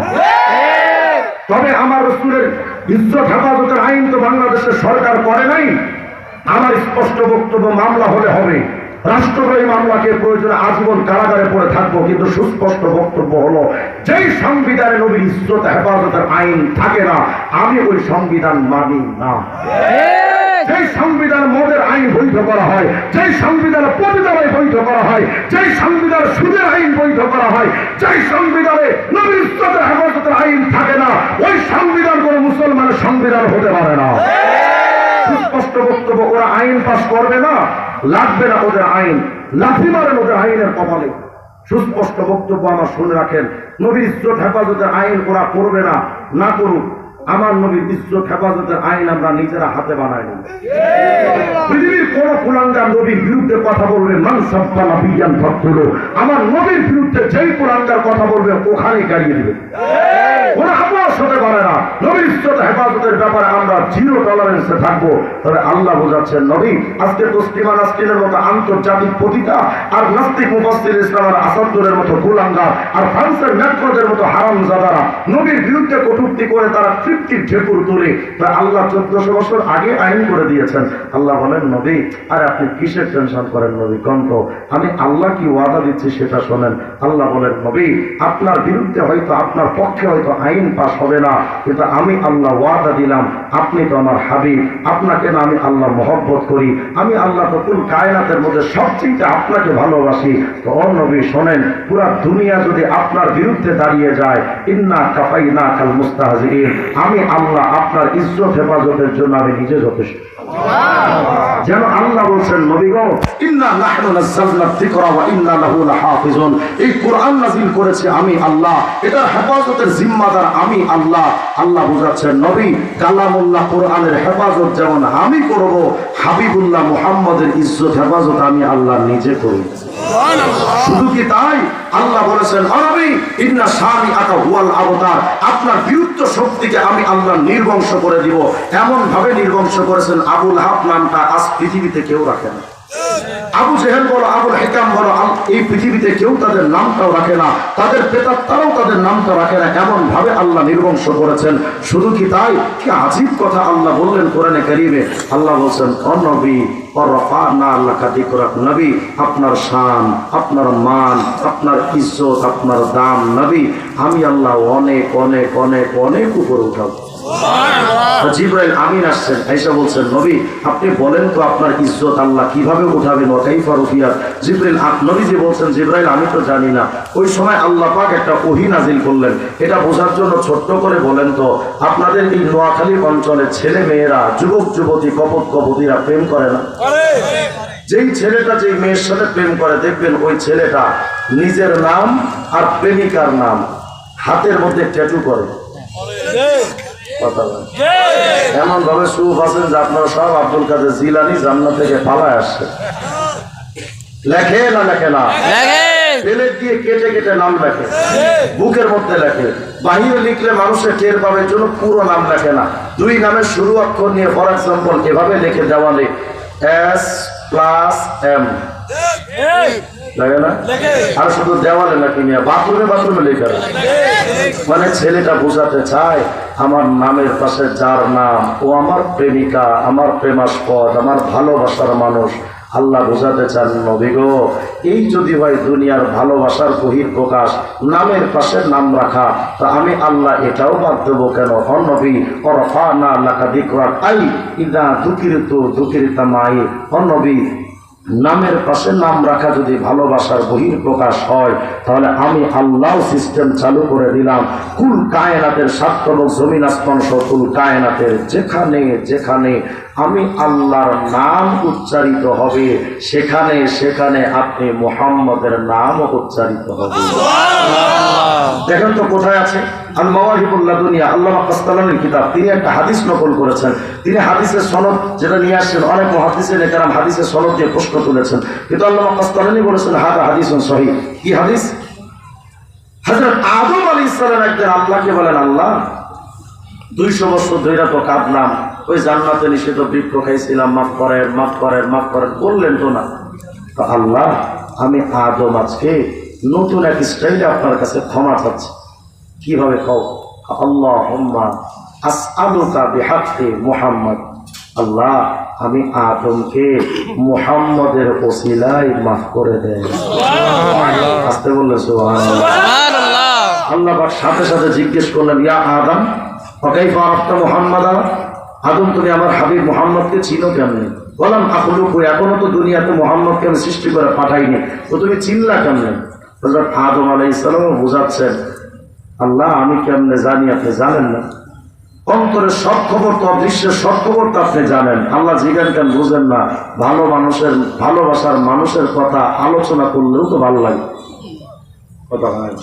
তবে আমার রাসূলের ইজ্জত হেফাজতের আইন তো বাংলাদেশের সরকার করে নাই। আমার স্পষ্ট বক্তব্য মামলা হলে হবে, রাষ্ট্রদ্রোহী মামলাকে প্রয়োজনে আজীবন কারাগারে পড়ে থাকবো, কিন্তু সুস্পষ্ট বক্তব্য হলো যেই সংবিধানে নবীর ইজ্জত হেফাজতের আইন থাকে না, আমি ওই সংবিধান মানি না। যেই সংবিধান মদের আইন বৈধ করা হয়, যেই সংবিধানে পতিতালয় বৈধ করা হয়, যেই সংবিধানে সুদের আইন বৈধ করা হয়, যেই সংবিধানে নবীর ইজ্জতের হেফাজতের আইন থাকে না, ওই সংবিধান কোন মুসলমানের সংবিধান হতে পারে না। সুস্পষ্ট বক্তব্য, ওরা আইন পাস করবে না, লাগবে না ওদের আইন, লাথি মারেন ওদের আইনের কপালে। সুস্পষ্ট বক্তব্য আমার শুনে রাখেন, নবীর ইজ্জত হেফাজতের আইন ওরা করবে না, না করুক, আমার নবীর ইজ্জত হেফাজতের আইন আমরা নিজেরা হাতে বানাই না। পৃথিবীর কোন কুলাঙ্গার নবীর বিরুদ্ধে কথা বলবে, মান সাব্বা নাবিয়ান ফাকতুলু, আমার নবীর বিরুদ্ধে যেই কুলাঙ্গার কথা বলবে ওখানেই গাড়িয়ে দিবে, ওরা আপোষ হতে পারে না। নবী নবীর ইজ্জত হেফাজতের ব্যাপারে আমরা জিরো টলারেন্সে থাকবো। তবে আল্লাহ বোঝাচ্ছেন নবী আজকে তসলিমা নাসরিনের মতো আন্তর্জাতিক পতিতা আর নাস্তিক মুফাসসির ইসলামের আসাদুরের মতো কুলাঙ্গার আর ফ্রান্সের ম্যাক্রোদের মতো হারামজাদারা নবীর বিরুদ্ধে কটূক্তি করে তারা তৃপ্তির ঢেকুর তুলে তা আল্লাহ 1400 বছর আগে আইন করে দিয়েছেন। আল্লাহ বলেন নবী আর আপনি কিসের টেনশন করেন নবী কন্ত, আমি আল্লাহ কি ওয়াদা দিচ্ছি সেটা শোনেন। আল্লাহ বলেন নবী আপনার বিরুদ্ধে হয়তো আপনার পক্ষে হয়তো আইন পাস হবে না, কিন্তু আমি আল্লাহ ওয়াদা দিলাম আপনি তো আমার হাবিব, আপনাকে না আমি আল্লাহ মহব্বত করি, আমি আল্লাহ তো কুল কায়নাতের মধ্যে সবচেয়ে আপনাকে ভালোবাসি। তো ও নবী শোনেন, পুরা দুনিয়া যদি আপনার বিরুদ্ধে দাঁড়িয়ে যায় ইন্না কাফাইনা কাল মুস্তাহজিইন, আমি আল্লাহ আপনার ইজ্জত হেফাজতের জন্য আমি নিজে যথেষ্ট। যেন আল্লাহ বলছেন নবী গো ইন্না নাহনু নাযালনা যিকরা ওয়া ইন্না লাহু লাহাফিজুন, এই কোরআন নাযিল করেছে আমি আল্লাহ, এটার হেফাজতের জিম্মাদার আমি আল্লাহ। আল্লাহ বুঝাচ্ছেন নবী কালামুল্লাহ কোরআনের হেফাজত যেমন আমি করব, হাবিবুল্লাহ মুহাম্মদের ইজ্জত হেফাজত আমি আল্লাহ নিজে করি। শুধু কি তাই, আল্লাহ বলেছেন নবী ইন্না শানিআকা হুয়াল আবতার, আপনার বিরুদ্ধ শক্তিকে আমি আল্লাহ নির্বংশ করে দিব। এমন ভাবে নির্বংশ করেছেন আবু লাহাব নামটা আজ পৃথিবীতে কেউ রাখে না। আবু জেহেল বলো আবুল হিকাম বলো এই পৃথিবীতে কেউ তাদের নামটাও রাখে না, তাদের প্রেতাত্মারাও তাদের নামটা রাখে না, এমন ভাবে আল্লাহ নির্বংশ করেছেন। শুধু কি তাই, কি আজীব কথা আল্লাহ বললেন কোরআনে কারীমে। আল্লাহ বলছেন ও নবী ওয়ারাফা'না লাকা যিকরাক, নবী আপনার শান, আপনার মান, আপনার ইজ্জত, আপনার দাম নবী আমি আল্লাহ অনেক অনেক অনেক অনেক উপরে উঠাবো। জিবরাইল আমিন আসছেন, আয়েশা বলছেন নবী আপনি বলেন তো আপনার ইজ্জত আল্লাহ কিভাবে উঠাবেন, ওয়া কাইফা রুফিয়াত। জিবরাইল নবীজি বলছেন জিবরাইল আমি তো জানি না। ওই সময় আল্লাহ পাক একটা ওহী নাজিল করলেন, এটা বোঝার জন্য ছোট্ট করে বলেন তো আপনাদের এই নোয়াখালী অঞ্চলে ছেলে মেয়েরা যুবক যুবতী কপট কপতিরা প্রেম করে না? যেই ছেলেটা যেই মেয়ের সাথে প্রেম করে দেখবেন ওই ছেলেটা নিজের নাম আর প্রেমিকার নাম হাতের মধ্যে ট্যাটু করে। এমন ভাবে সুফ আছেন যে আপনারা সব আব্দুল কাদের জিলানী জান্নাত থেকে পালায় আসছে। লেখে না লেখে না, পেলেট দিয়ে কেটে কেটে নাম লেখে, বুকের মধ্যে লেখে, বাহিরে লিখলে মানুষের টের পাবে জন্য পুরো নাম লেখে না, দুই নামের শুরু অক্ষর নিয়ে ফর এক্সাম্পল এভাবে লিখে দেওয়ালে S+M লাগে না, আর শুধু দেওয়ালে নাকি নিয়ে বাথরুমে বাথরুমে লেখা। মানে ছেলেটা বোঝাতে চায় আমার নামের পাশে যার নাম ও আমার প্রেমিকা, আমার প্রেমাস্পদ, আমার ভালোবাসার মানুষ। আল্লাহ বোঝাতে চান নবী গো এই যদি হয় দুনিয়ার ভালোবাসার বহির প্রকাশ নামের পাশে নাম রাখা, তা আমি আল্লাহ এটাও বাদ দেবো কেন? নবী ওয়ারাফা'না লাকা যিকরাক, আই ইযা যুকিরতু যুকিরতা মাই। নবী নামের পাশে নাম রাখা যদি ভালোবাসার বহির প্রকাশ হয় তাহলে আমি আল্লাহ সিস্টেম চালু করে দিলাম, কুল কায়নাতের সাতবক জমিন আসমান সহ কুল কায়নাতের যেখানে যেখানে আমি আল্লাহর নাম উচ্চারিত হবে সেখানে সেখানে আপনি মুহাম্মদের নাম উচ্চারিত হবে। দেখেন তো কোথায় আছে আল মাওয়াহিবুল লাদুনিয়া আল্লামা কাসতালানির কিতাব, তিনি একটা হাদিস নকল করেছেন। তিনি হাদিসের সনদ যেটা নিয়ে আসছেন, অনেক মুহাদ্দিসিন কেরাম হাদিসের সনদ দিয়ে প্রশ্ন তুলেছেন, কিন্তু আল্লামা কাসতালানি বলেছেন হাদা হাদিসুন সহিহ। কি হাদিস? হযরত আদম আলাইহিস সালাম একদিন আল্লাহকে বলেন আল্লাহ 200 বছর ধরে তো কাঁদলাম, ওই জান্নাতে নিষিদ্ধ বৃক্ষ খাইছিলাম, মাফ করেন মাফ করেন মাফ করেন, বললেন তো না। তো আল্লাহ আমি আদম আজকে নতুন এক স্টাইলে আপনার কাছে ক্ষমা চাচ্ছি। কিভাবে কও? আল্লাহুম্মা আসআলুকা বিহাক্কি মুহাম্মদ, আল্লাহ আমি আদমকে মুহাম্মদের ওসিলায় মাফ করে দেন। আসতে বললে সুবহানাল্লাহ। আল্লাহ পাক সাথে সাথে জিজ্ঞেস করলেন ইয়া আদম কাইফা আরাফতা মুহাম্মাদা, আদম তুমি আমার হাবিব মুহাম্মদকে চিনো কেমনে? বললাম আখলুকু, এখনো তো দুনিয়াতে মুহাম্মদকে আমি সৃষ্টি করে পাঠাইনি, তো তুমি চিনলা কেমনে? হযরত আদম আলাইহিস সালাম বুঝাচ্ছেন আল্লাহ আমি কেমনে জানি আপনি জানেন না, অন্তরের সব খবর তো অদৃশ্যের সব খবর তো আপনি জানেন। আল্লাহ জিজ্ঞান কেন বুঝেন না? ভালো মানুষের ভালোবাসার মানুষের কথা আলোচনা করলেও তো ভালো লাগে, কথা হয়।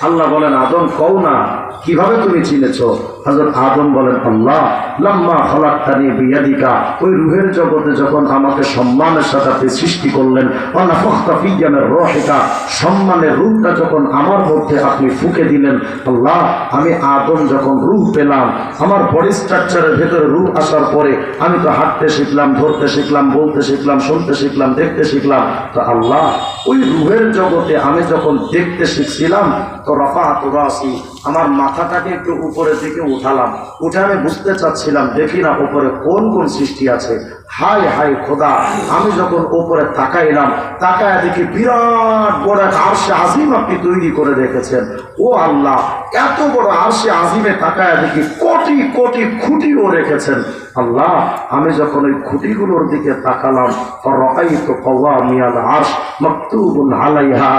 আল্লাহ বলেন আদম কও না কিভাবে তুমি চিনেছো? হযরত আদম বলেন, আল্লাহ লাম্মা খালাকতানি বিয়াদিকা, ওই রূহের জগতে যখন আমাকে সম্মানের সাথে আপনি সৃষ্টি করলেন, ওয়া নাফাখতা ফিয়া মির রূহিকা, সম্মানের রূহটা যখন আমার মধ্যে আপনি ফুঁকে দিলেন, আল্লাহ আমি আদম যখন রূহ পেলাম, আমার বডি স্ট্রাকচারের ভেতরে রূহ আসার পরে আমি তো হাঁটতে শিখলাম, ধরতে শিখলাম, বলতে শিখলাম, শুনতে শিখলাম, দেখতে শিখলাম। তো আল্লাহ ওই রূহের জগতে আমি যখন দেখতে শিখছিলাম, তো রাফাআতু রাসি, আমার মাথাটাকে একটু উপরের দিকে উঠালাম, উঠে আমি বুঝতে চাচ্ছিলাম, দেখি না উপরে কোন কোন সৃষ্টি আছে। হায় হায় খোদা, আমি যখন উপরে তাকাইলাম, তাকায় দেখি বিরাট বড় এক আরশে আজিম আপনি তৈরি করে রেখেছেন। ও আল্লাহ, এত বড় আরশে আজিমে তাকায় দেখি কোটি কোটি খুঁটিও রেখেছেন। আল্লাহ আমি যখন ওই খুঁটিগুলোর দিকে তাকালাম, ফারাআইতু কাওয়ামিয়াল আরশ মাকতুবুন আলাইহা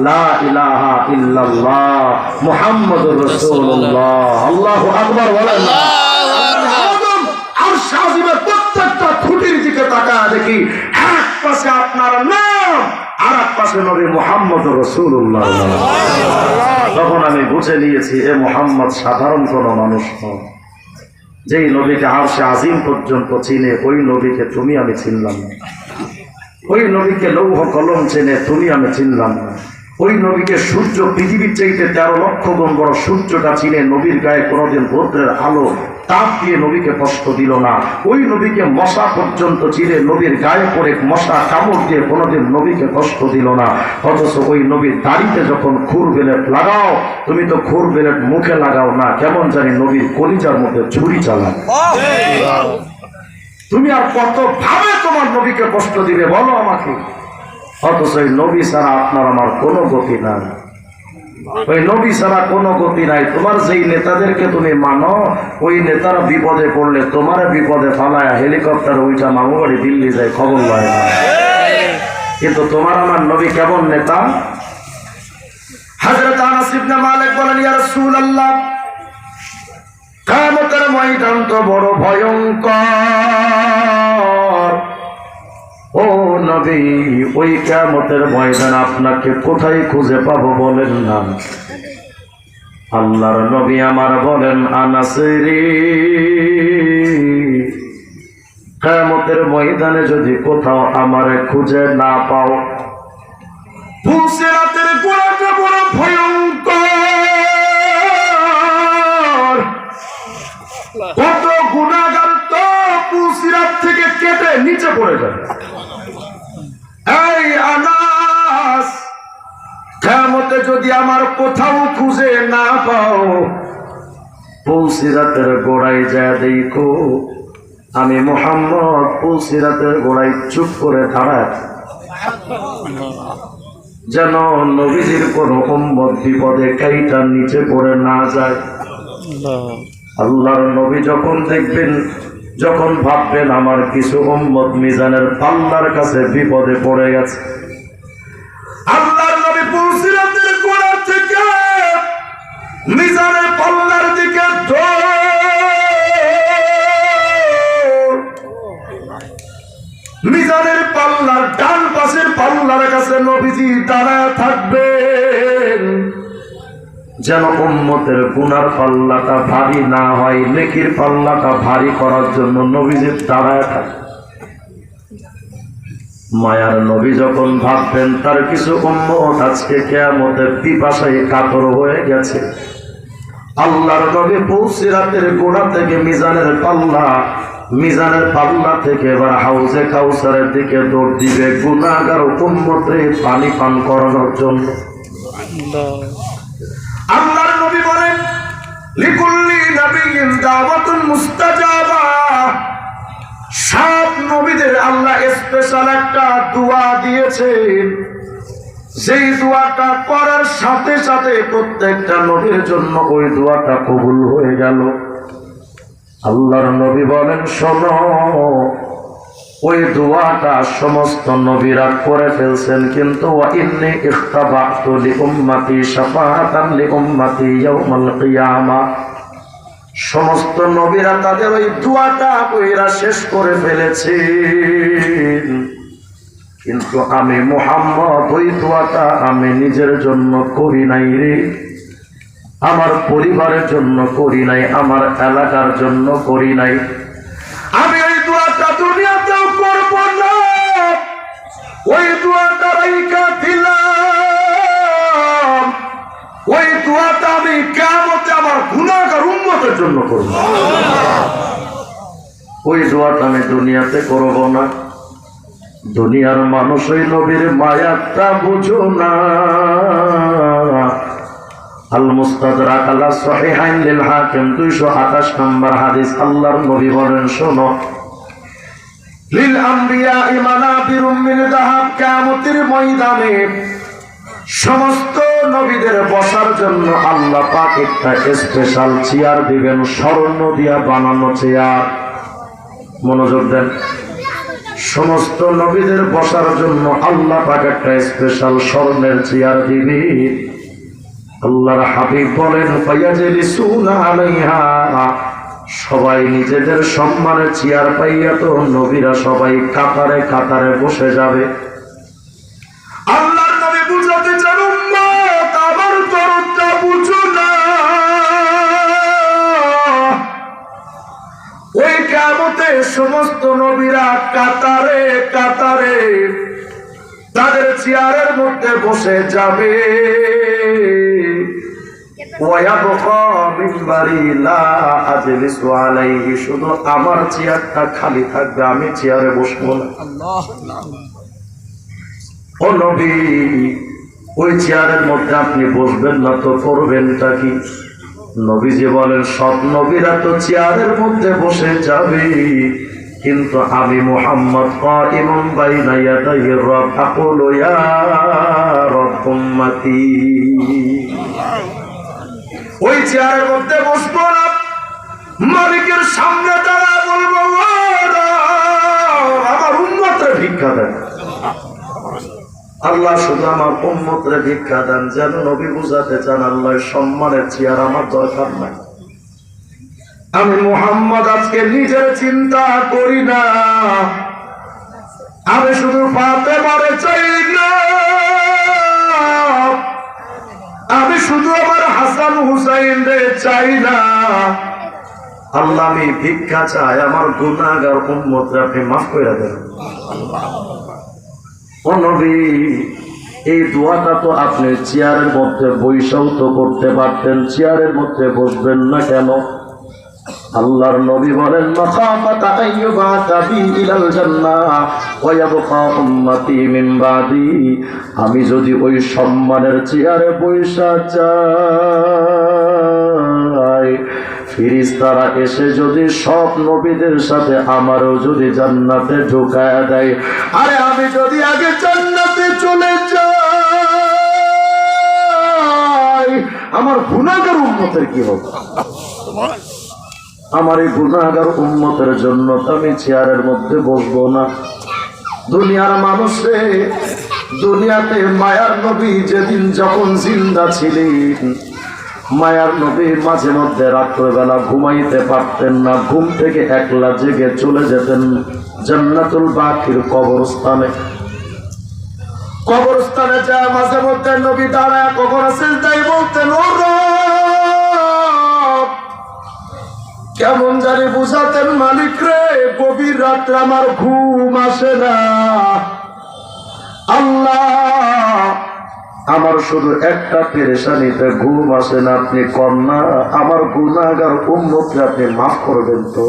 লা ইলাহা ইল্লাল্লাহ মুহাম্মাদুর রাসূলুল্লাহ। আল্লাহু আকবার বলেন। আদম আরশে আজিমের প্রত্যেকটা খুঁটির দিকে তাকায় দেখি এক পাশে আপনার নাম আর এক পাশে নবী মুহাম্মদুর রাসূলুল্লাহ। তখন আমি বুঝে নিয়েছি এ মুহাম্মদ সাধারণ কোনো মানুষ নয়। যেই নবীকে আরশে আজিম পর্যন্ত চিনে, ওই নবীকে তুমি আমি চিনলাম না। ওই নবীকে লৌহ কলম চেনে, তুমি আমি চিনলাম না। ওই নবীকে সূর্য পৃথিবীর চাইতে 13 লক্ষ গুণ বড় সূর্যটা চিনে, নবীর গায়ে কোনোদিন রৌদ্রের আলো তাপ দিয়ে নবীকে কষ্ট দিল না। ওই নবীকে মশা পর্যন্ত চিনে, নবীর গায়ে পড়ে মশা কামড় দিয়ে কোনোদিন নবীকে কষ্ট দিল না। অথচ ওই নবীর দাড়িতে যখন খুর বেলেট লাগাও, তুমি তো খুর বেলেট মুখে লাগাও না, কেমন জানি নবীর কলিজার মধ্যে ছুরি চালাও। তুমি আর কত ভাবে তোমার নবীকে কষ্ট দিবে বলো আমাকে? অথচ ওই নবী ছাড়া আপনার আমার কোনো গতি নাই। ওই নবী ছাড়া কোনো গতি নাই। তোমার যেই নেতাদেরকে তুমি মানো, ওই নেতারা বিপদে পড়লে তোমার বিপদে ফালায় হেলিকপ্টার ওইটা মামু বাড়ি দিল্লি যায়, খবর লয় না। কিন্তু তোমার আমার নবী কেমন নেতা? হযরত আনাস ইবনে মালিক বলেন, ইয়া রাসূলুল্লাহ, কিয়ামতের ময়দান তো বড় ভয়ঙ্কর। ও নবী, ওই কিয়ামতের ময়দান আপনাকে কোথায় খুঁজে পাবো বলেন না। আল্লাহর নবী আমার বলেন, আনাস রে, কিয়ামতের ময়দানে যদি কোথাও আমারে খুঁজে না পাও, পুসিরাতের গোড়াটা বড় ভয়ঙ্কর। কত গুনাহগার তো পুসিরাত থেকে কেটে নিচে পড়ে যাবে। এই আনাস, কিয়ামতে যদি আমার কোথাও খুঁজে না পাও, পুসিরাতের গোড়ায় যায় দেখো আমি মুহাম্মদ পুসিরাতের গোড়ায় চুপ করে দাঁড়ায়, যেন নবীজির কোন উম্মত বিপদে কাইটার নিচে পড়ে না যায়। আল্লাহর নবী যখন দেখবেন, যখন ভাববেন আমার কিছু উম্মত মিজানের পাল্লার কাছে বিপদে পড়ে গেছে, আল্লাহর নবী পুসিরাতের গোড়া থেকে মিজানের পাল্লার দিকে মিজানের পাল্লার ডান পাশের পাল্লার কাছে নবীজি দাঁড়ায় থাকবেন, যেন উম্মতের গুনার পাল্লাটা ভারী না হয়, নেকির পাল্লাটা ভারী করার জন্য নবীজি দাঁড়ায় থাকবেন। মায়ার নবী যখন ভাববেন তার কিছু উম্মত আজকে কিয়ামতের পিপাসায় কাতর হয়ে গেছে, আল্লাহর নবী পুসিরাতের গোড়া থেকে মিজানের পাল্লা থেকে এবার হাউজে কাউসারের দিকে দৌড় দিবে গুনাহগার উম্মতে পানি পান করানোর জন্য। আল্লাহর নবী বলেন, লিকুল্লি নাবিয়্যিন দাওয়াতুন মুস্তাজাবা। সব নবীদের আল্লাহ স্পেশাল একটা দোয়া দিয়েছেন, যেই দোয়াটা করার সাথে সাথে প্রত্যেকটা নবীর জন্য ওই দোয়াটা কবুল হয়ে গেল। আল্লাহর নবী বলেন, শোনো, ওই দোয়াটা সমস্ত নবীরা করে ফেলছেন, কিন্তু ওয়া ইন্নী ইখতাবাতু লিউম্মতি শাফাআতান লিউম্মতি ইয়াউমাল কিয়ামাহ। সমস্ত নবীরা তাদের ওই দোয়াটা কইরা শেষ করে ফেলেছেন, কিন্তু আমি মুহাম্মদ ওই দোয়াটা আমি নিজের জন্য করি নাই রে, আমার পরিবারের জন্য করি নাই, আমার এলাকার জন্য করি নাই। আমি ওই দোয়াটা দুনিয়াতেও করব না, ওই দোয়াটা রাইখা দিলাম। ওই দোয়াটা আমি কিয়ামতে আমার গুনাহগার উম্মতের জন্য করব। ওই দোয়াটা আমি দুনিয়াতে করব না। দুনিয়ার মানুষ ওই নবীর মায়াটা বুঝো না। আল মুস্তাদরাক আলা সহিহাইন লিল হাকিম 228 নম্বর হাদিস। আল্লাহর নবী বলেন, শোনো, লিল আম্বিয়া মানাবিরুম মিন যাহাব, কিয়ামতের ময়দানে সমস্ত নবীদের বসার জন্য আল্লাহ পাক একটা স্পেশাল চেয়ার দিবেন, স্বর্ণ দিয়া বানানো চেয়ার। মনোযোগ দেন, সমস্ত নবীদের বসার জন্য আল্লাহ পাক একটা স্পেশাল স্বর্ণের চেয়ার দিবে। আল্লাহর হাবিব বলেন, ফায়াজলিসুনা আলাইহা, সবাই নিজেদের সম্মানের চেয়ার পাইয়া তো নবীরা সবাই কাতারে কাতারে বসে যাবে। আল্লাহর নবী বুঝাতে চান, উম্মত আমার দরদটা বুঝো না। ওই কিয়ামতে সমস্ত নবীরা কাতারে কাতারে তাদের চেয়ারের মধ্যে বসে যাবে। শুধু আমার চেয়ারটা খালি থাকবে, আমি চেয়ারে বসবো না। ও নবী, ওই চেয়ারের মধ্যে আপনি বসবেন না তো করবেনটা কি? নবীজি বলেন, সব নবীরা তো চেয়ারের মধ্যে বসে যাবে, কিন্তু আমি মুহাম্মদ কাইমুন বাইনা ইয়াদাইর রব আকুলু ইয়া রব উম্মতি। ওই চেয়ারের মধ্যে বসবো না, মালিকের সামনে দাঁড়া বলবো, আমার উম্মতরে ভিক্ষা দেন। আল্লাহ শুধু আমার উম্মতরে ভিক্ষা দেন। যেন নবী বুঝাতে চান, আল্লাহ সম্মানের চেয়ার আমার দরকার নাই। আমি মুহাম্মদ আজকে নিজের চিন্তা করি না, আমি শুধু ফাতেমারে চাই না, আমি শুধু আমার হাসান হুসাইন রে চাই না। আল্লাহ, আমি ভিক্ষা চাই, আমার গুনাহগার উম্মতরে আপনি মাফ করে দেন। ও নবী, এই দোয়াটা তো আপনি চেয়ারের মধ্যে বৈশাও তো করতে পারতেন, চেয়ারের মধ্যে বসবেন না কেন? আল্লাহর নবী বলেন, মাখাফাতা আইয়ুবাতা বি ইলাল জান্নাহ ওয়া ইয়াবকা উম্মতি মিন বাদি। আমি যদি ওই সম্মানের চেয়ারে বৈশা যাই, ফেরেশতারা এসে যদি সব নবীদের সাথে আমারও যদি জান্নাতে ঢোকায়া দেয়, আরে আমি যদি আগে জান্নাতে চলে যাই, আমার গুনাহগার উম্মতের কি হবে? আমার এই গুনাহগার উম্মতের জন্য তো আমি চেয়ারের মধ্যে বসবো না। দুনিয়ার মানুষে, দুনিয়াতে মায়ার নবী যেদিন যখন জিন্দা ছিলেন, মায়ার নবী মাঝে মধ্যে রাত্রেবেলা ঘুমাইতে পারতেন না, ঘুম থেকে একলা জেগে চলে যেতেন জান্নাতুল বাকির কবরস্থানে। কবরস্থানে যায় মাঝে মধ্যে নবী দাঁড়ায় কখনো সিজদায় বলতেন, ও রব, কেমন জানি বুঝাতেন, মালিক রে, গভীর রাত্রে আমার ঘুম আসে না। আল্লাহ, আমার শুধু একটা পেরেশানিতে ঘুম আসে না, আপনি কন্যা আমার গুনাহগার উম্মতকে আপনি মাফ করবেন তো?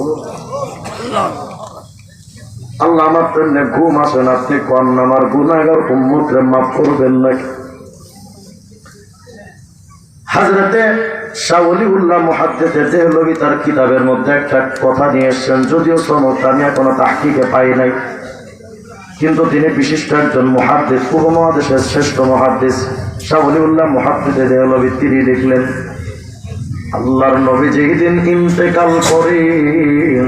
আল্লাহ, আমার জন্য ঘুম আসে না, আপনি কন্যা আমার গুনাহগার উম্মতকে মাফ করবেন নাকি? হযরতে শাহ ওলিউল্লাহ মুহাদ্দিস দেহলভী তার কিতাবের মধ্যে একটা কথা নিয়ে এসেছেন, যদিও সনদ আমি এখনো তাহকিকে পাই নাই, কিন্তু তিনি বিশিষ্ট একজন মুহাদ্দিস, উপমহাদেশের শ্রেষ্ঠ মুহাদ্দিস শাহ ওলিউল্লাহ মুহাদ্দিস দেহলভী। তিনি লিখলেন, আল্লাহর নবী যেদিন ইন্তেকাল করেন,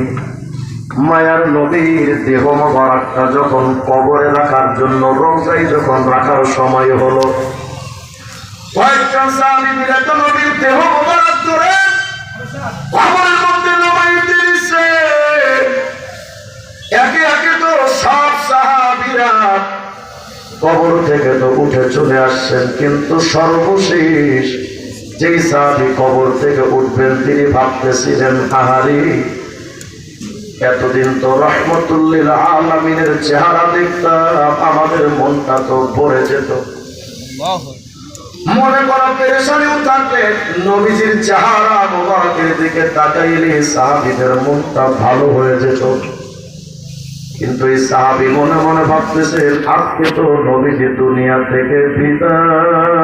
মায়ার নবীর দেহ মোবারকটা যখন কবরে রাখার জন্য রওজায় যখন রাখার সময় হলো, কয়েকজন সাহাবী মিলে তো নবীর দেহ মোবারক ধরে কবরের মধ্যে নামাইতে দিছে। একে একে তো সব সাহাবীরা কবর থেকে তো উঠে চলে আসছেন, কিন্তু সর্বশেষ যেই সাহাবী কবর থেকে উঠবেন তিনি ভাবতেছিলেন, আহারে এতদিন তো রহমতুল্লিল আলামিনের চেহারা দেখতাম, আমাদের মনটা তো ভরে যেত। মনে করা পেরেশানিও থাকলে নবীজির চেহারা মোবারকের দিকে তাকাইলে সাহাবীদের মনটা ভালো হয়ে যেত। কিন্তু এই সাহাবী মনে মনে ভাবতেছেন, আজকে তো নবীজি দুনিয়া থেকে বিদায়,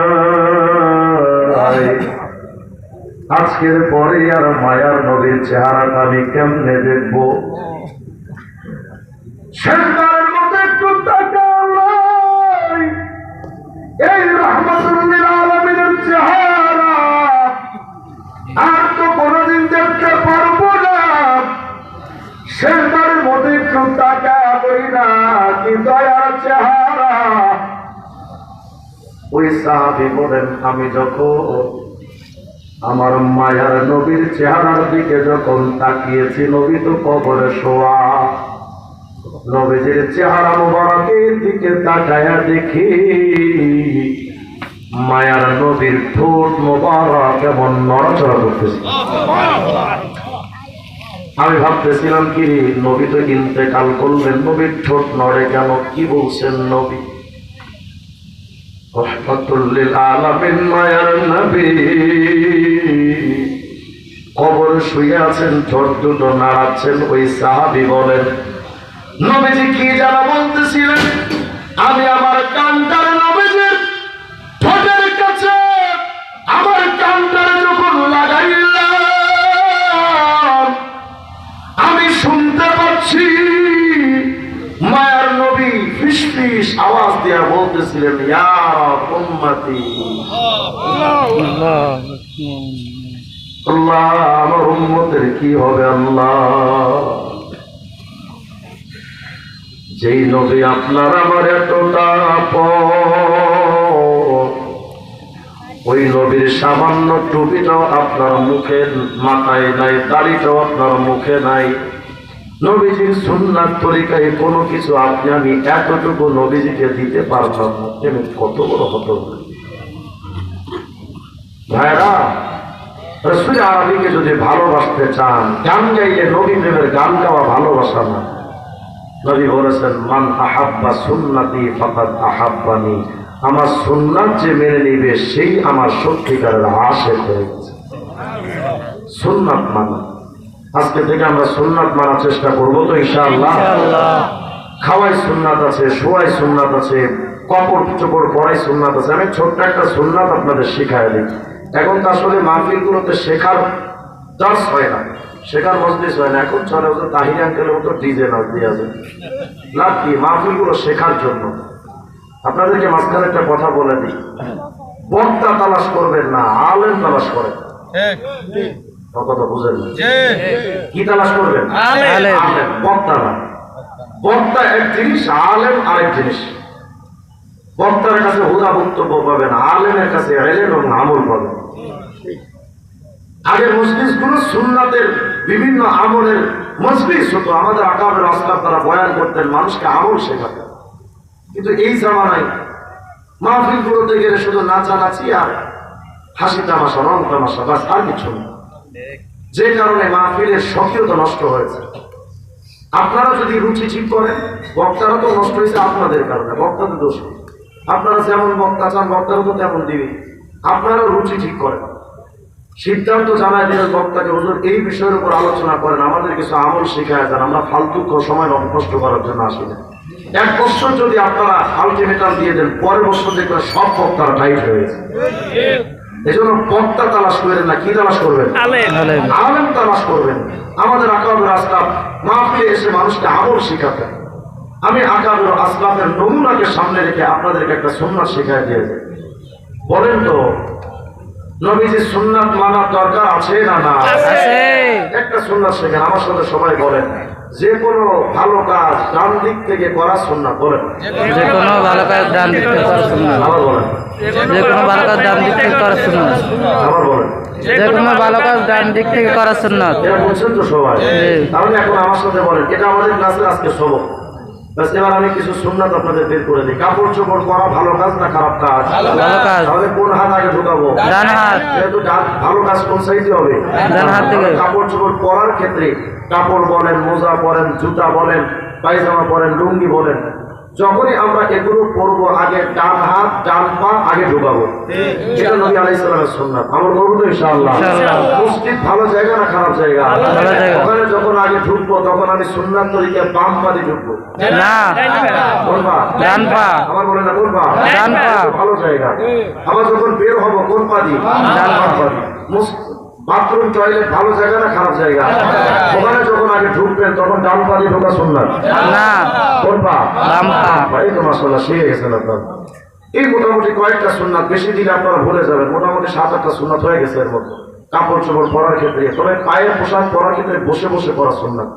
আজকের পরে আর মায়ার নবীর চেহারাটা আমি কেমনে দেখবো। শেষবারের মতো একটু তাকাই, এই রহমতুল্লিল আলামিনের চেহারা আর তো কোনদিন দেখতে পারবো না। শেষবারের মতো একটু তাকাই না, কি দয়ার চেহারা। ওই সাহাবী বলেন, আমি যখন আমার মায়ার নবীর চেহারার দিকে যখন তাকিয়েছি, নবী তো কবরে শোয়া, নবীজির চেহারা মোবারকের দিকে তাকায়া দেখি মায়ার নবীর ঠোঁট মোবারক এমন নড়াচড়া করতেছে। আমি ভাবতেছিলাম, কি নবী তো ইন্তেকাল করলেন, নবীর ঠোঁট নড়ে কেন, কি বলছেন নবী? রহমাতুল্লিল আলামিন মায়ার নবী কবরে শুয়ে আছেন, ঠোঁট দুটো নাড়াচ্ছেন। ওই সাহাবী বলেন, নবীজি কি যারা বলতেছিলেন, আমি আমার কানটারে নবীজির ঠোঁটের কাছে আমার কানটারে যখন লাগাইলাম, আমি শুনতে পাচ্ছি মায়ার নবী ফিস ফিস আওয়াজ দিয়া বলতেছিলেন, ইয়া উম্মতি, আল্লাহ আমার উম্মতের কি হবে আল্লাহ। যেই নবী আপনার আমার এতটা আপন, ওই নবীর সামান্য টুপিটাও আপনার মুখে মাথায় নাই, দাড়িটাও আপনার মুখে নাই, নবীজির সুন্নাত তরিকায় কোনো কিছু আপনি আমি এতটুকু নবীজিকে দিতে পারতাম না, কত বড় হতো। ভাইরা, রাসূল আরবিকে যদি ভালোবাসতে চান, গান গাইলে নবী প্রেমের গান গাওয়া ভালোবাসা না। নবী বলেছেন, মান আহাব্বা সুন্নতি ফাকাদ আহাব্বানি, আমার সুন্নাত যে মেনে নিবে সেই আমার সত্যিকারের আশিক হয়ে গেছে। সুন্নাত মানা, আজকে থেকে আমরা সুন্নাত মানার চেষ্টা করবো তো ইনশাআল্লাহ। খাওয়াই সুন্নাত আছে, শোয়াই সুন্নাত আছে, কাপড় চোপড় পরাই সুন্নাত আছে। আমি ছোট্ট একটা সুন্নাত আপনাদের শিখাই দিই। এখন তো আসলে মাহফিলগুলোতে শেখার দার্স হয় না, শেখার মজলিস হয় না, এখন চলে ওদের তাহির আঙ্কেলের মতো ডিজে নাচ দিয়ে আছে না কি, মাহফিলগুলো শেখার জন্য। আপনাদেরকে মাঝখানে একটা কথা বলে দিই, বক্তা তালাশ করবেন না, আলেম তালাশ করেন। কথা বুঝেন না, কি তালাশ করবেন? আলেম, বক্তা না। বক্তা এক জিনিস, আলেম আরেক জিনিস। বক্তার কাছে হুদা বক্তব্য পাবেন, আলেমের কাছে এলেম এবং আমল পাবেন। আগের মজলিস গুলো সুন্নাতের বিভিন্ন আমলের মজলিস হতো, আমাদের আকাবের আসলাম তারা বয়ান করতেন, মানুষকে আমল শেখাতেন। কিন্তু এই জামানায় মাহফিল গুলোতে গেলে শুধু নাচানাচি আর হাসি তামাশা, রং তামাশা, বাস, আর কিছু না। যে কারণে মাহফিলের সক্রিয়তা নষ্ট হয়েছে। আপনারা যদি রুচি ঠিক করেন, বক্তারা তো নষ্ট হয়েছে আপনাদের কারণে, বক্তাদের দোষ। আপনারা যেমন বক্তা চান, বক্তারা তো তেমন দিবে। আপনারা রুচি ঠিক করেন, সিদ্ধান্ত জানায় দিলেন বক্তাকে, হুজুর এই বিষয়ের উপর আলোচনা করেন, আমাদের কিছু আমল শিখায় যান, আমরা ফালতু সময় নষ্ট করার জন্য আসি না। এক বছর যদি আপনারা আলটিমেটাম দিয়ে দেন, পরের বছর দেখবেন সব বক্তারা টাইট হয়েছে। এই জন্য বক্তা তালাশ করেন না, কি তালাশ করবেন? আলেম তালাশ করবেন। আমাদের আকাবের আসলাম মাহফিলে এসে মানুষকে আমল শিখাতেন। আমি আকাবের আসলামের নমুনাকে সামনে রেখে আপনাদেরকে একটা সুন্নাত শিখাই দিয়েছি। বলেন তো, নবীজির সুন্নাত মানার দরকার আছে না না? একটা সুন্নাত শেখেন, আমার সাথে সবাই বলেন, যে কোনো ভালো কাজ ডান দিক থেকে করা সুন্নাত। বলেন, যে কোনো ভালো কাজ ডান দিক থেকে করা সুন্নাত। আবার বলেন, যে কোনো ভালো কাজ ডান দিক থেকে করা সুন্নাত। আবার বলেন, যে কোনো ভালো কাজ ডান দিক থেকে করা সুন্নাত। এটা বলছেন তো সবাই? তাহলে এখন আমার সাথে বলেন, এটা আমাদের ক্লাসের আজকে সবক। বাস এবার আমি কিছু সুন্নাত আপনাদের বের করে দিই। কাপড় চোপড় পরা ভালো কাজ না খারাপ কাজ? ভালো কাজ। তাহলে কোন হাত আগে ঢুকাবো? ডান হাত। যেহেতু ভালো কাজ কোন সাইডে হবে? ডান হাত থেকে। কাপড় চোপড় পরার ক্ষেত্রে কাপড় বলেন, মোজা পরেন, জুতা বলেন, পায়জামা পরেন, লুঙ্গি বলেন, যখনই আমরা এগুলো পরবো আগে ডান হাত ডান পা আগে ঢুকাবো। এটা নবী আলাইহিস সালামের সুন্নাত। আমার বলবো তো ইনশাআল্লাহ। মসজিদ ভালো জায়গা না খারাপ জায়গা? ভালো জায়গা। ওখানে যখন আগে ঢুকবো তখন আমি সুন্নাত তরিকে বাম পা দিয়ে ঢুকবো। না, বলবা ডান পা। আমার বলে না বলবা ডান পা। ভালো জায়গা। আবার যখন বের হবো কোন পা দিয়ে? ডান পা দিয়ে। বাথরুম টয়লেট ভালো জায়গা না খারাপ জায়গা? ওখানে যখন আগে ঢুকবেন তখন ডান পা দিয়ে ঢোকা সুন্নাত না, কোন পা? বাম পা। এই তো মাশাআল্লাহ শিখে গেছেন আপনারা। এই মোটামুটি কয়েকটা সুন্নাত, বেশি দিলে আপনারা ভুলে যাবেন। মোটামুটি 7-8টা সুন্নাত হয়ে গেছে এর মধ্যে কাপড় চোপড় পরার ক্ষেত্রে। তবে পায়ের পোশাক পরার ক্ষেত্রে বসে বসে পরা সুন্নাত।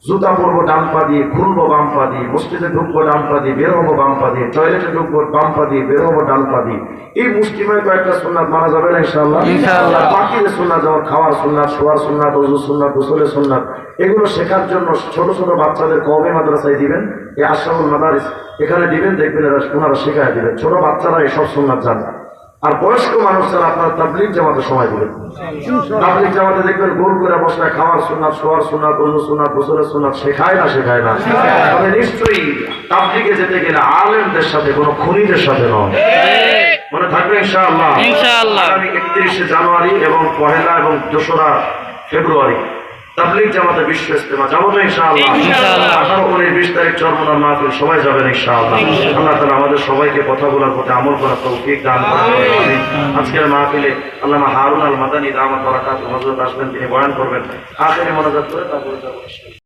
জুতা পরবো ডান পা দিয়ে, খুলবো বাম পা দিয়ে, মসজিদে ঢুকবো ডান পা দিয়ে, বের হবো বাম পা দিয়ে, টয়লেটে ঢুকবো বাম পা দিয়ে, বের হবো ডান পা দিয়ে। এই মুষ্টিময় কয়েকটা সুন্নাত মানা যাবে না ইনশাআল্লাহ? ইনশাআল্লাহ। বাকি যে সুন্নাত যেমন খাওয়ার সুন্নাত, শোয়ার সুন্নাত, ওযু সুন্নাত, গোসলের সুন্নাত, এগুলো শেখার জন্য ছোট ছোট বাচ্চাদের কওমি মাদ্রাসায় দিবেন, এই আশরাফুল মাদারিস এখানে দিবেন, দেখবেন এরা ওনারা শেখায় দিবেন। ছোট বাচ্চারা এসব সুন্নাত জানে। আর বয়স্ক মানুষ যারা আপনার তাবলীগ জামাতে সময় দিবেন, তাবলীগ জামাতে দেখবেন গোল করে বসলে খাওয়ার সুন্নাত, শোয়ার সুন্নাত, ওযু সুন্নাত, গোসলের সুন্নাত শেখায় না? শেখায় না। তবে নিশ্চয়ই তাবলীগে যেতে গেলে আলেমদের সাথে কোনো খুনিদের সাথে নয়। মনে থাকবে ইনশাআল্লাহ। ইনশাআল্লাহ। আগামী 31শে জানুয়ারি এবং 1 এবং 2রা ফেব্রুয়ারি তাবলীগ জামাতে বিশ্ব ইজতেমা যাবো তো ইনশাআল্লাহ। ইনশাআল্লাহ। 18, 19, 20 তারিখ চরমনার মাহফিল, সবাই যাবেন ইনশাআল্লাহ। আল্লাহ তাআলা আমাদের সবাইকে কথা বলার প্রতি আমল করার তৌফিক দান করেন। আমিন। আজকের মাহফিলে আল্লামা হারুন আল মাদানী দামাত বারাকাতুহু হযরত আসবেন, তিনি বয়ান করবেন। আখেরি মোনাজাত করে তারপরে যাবো।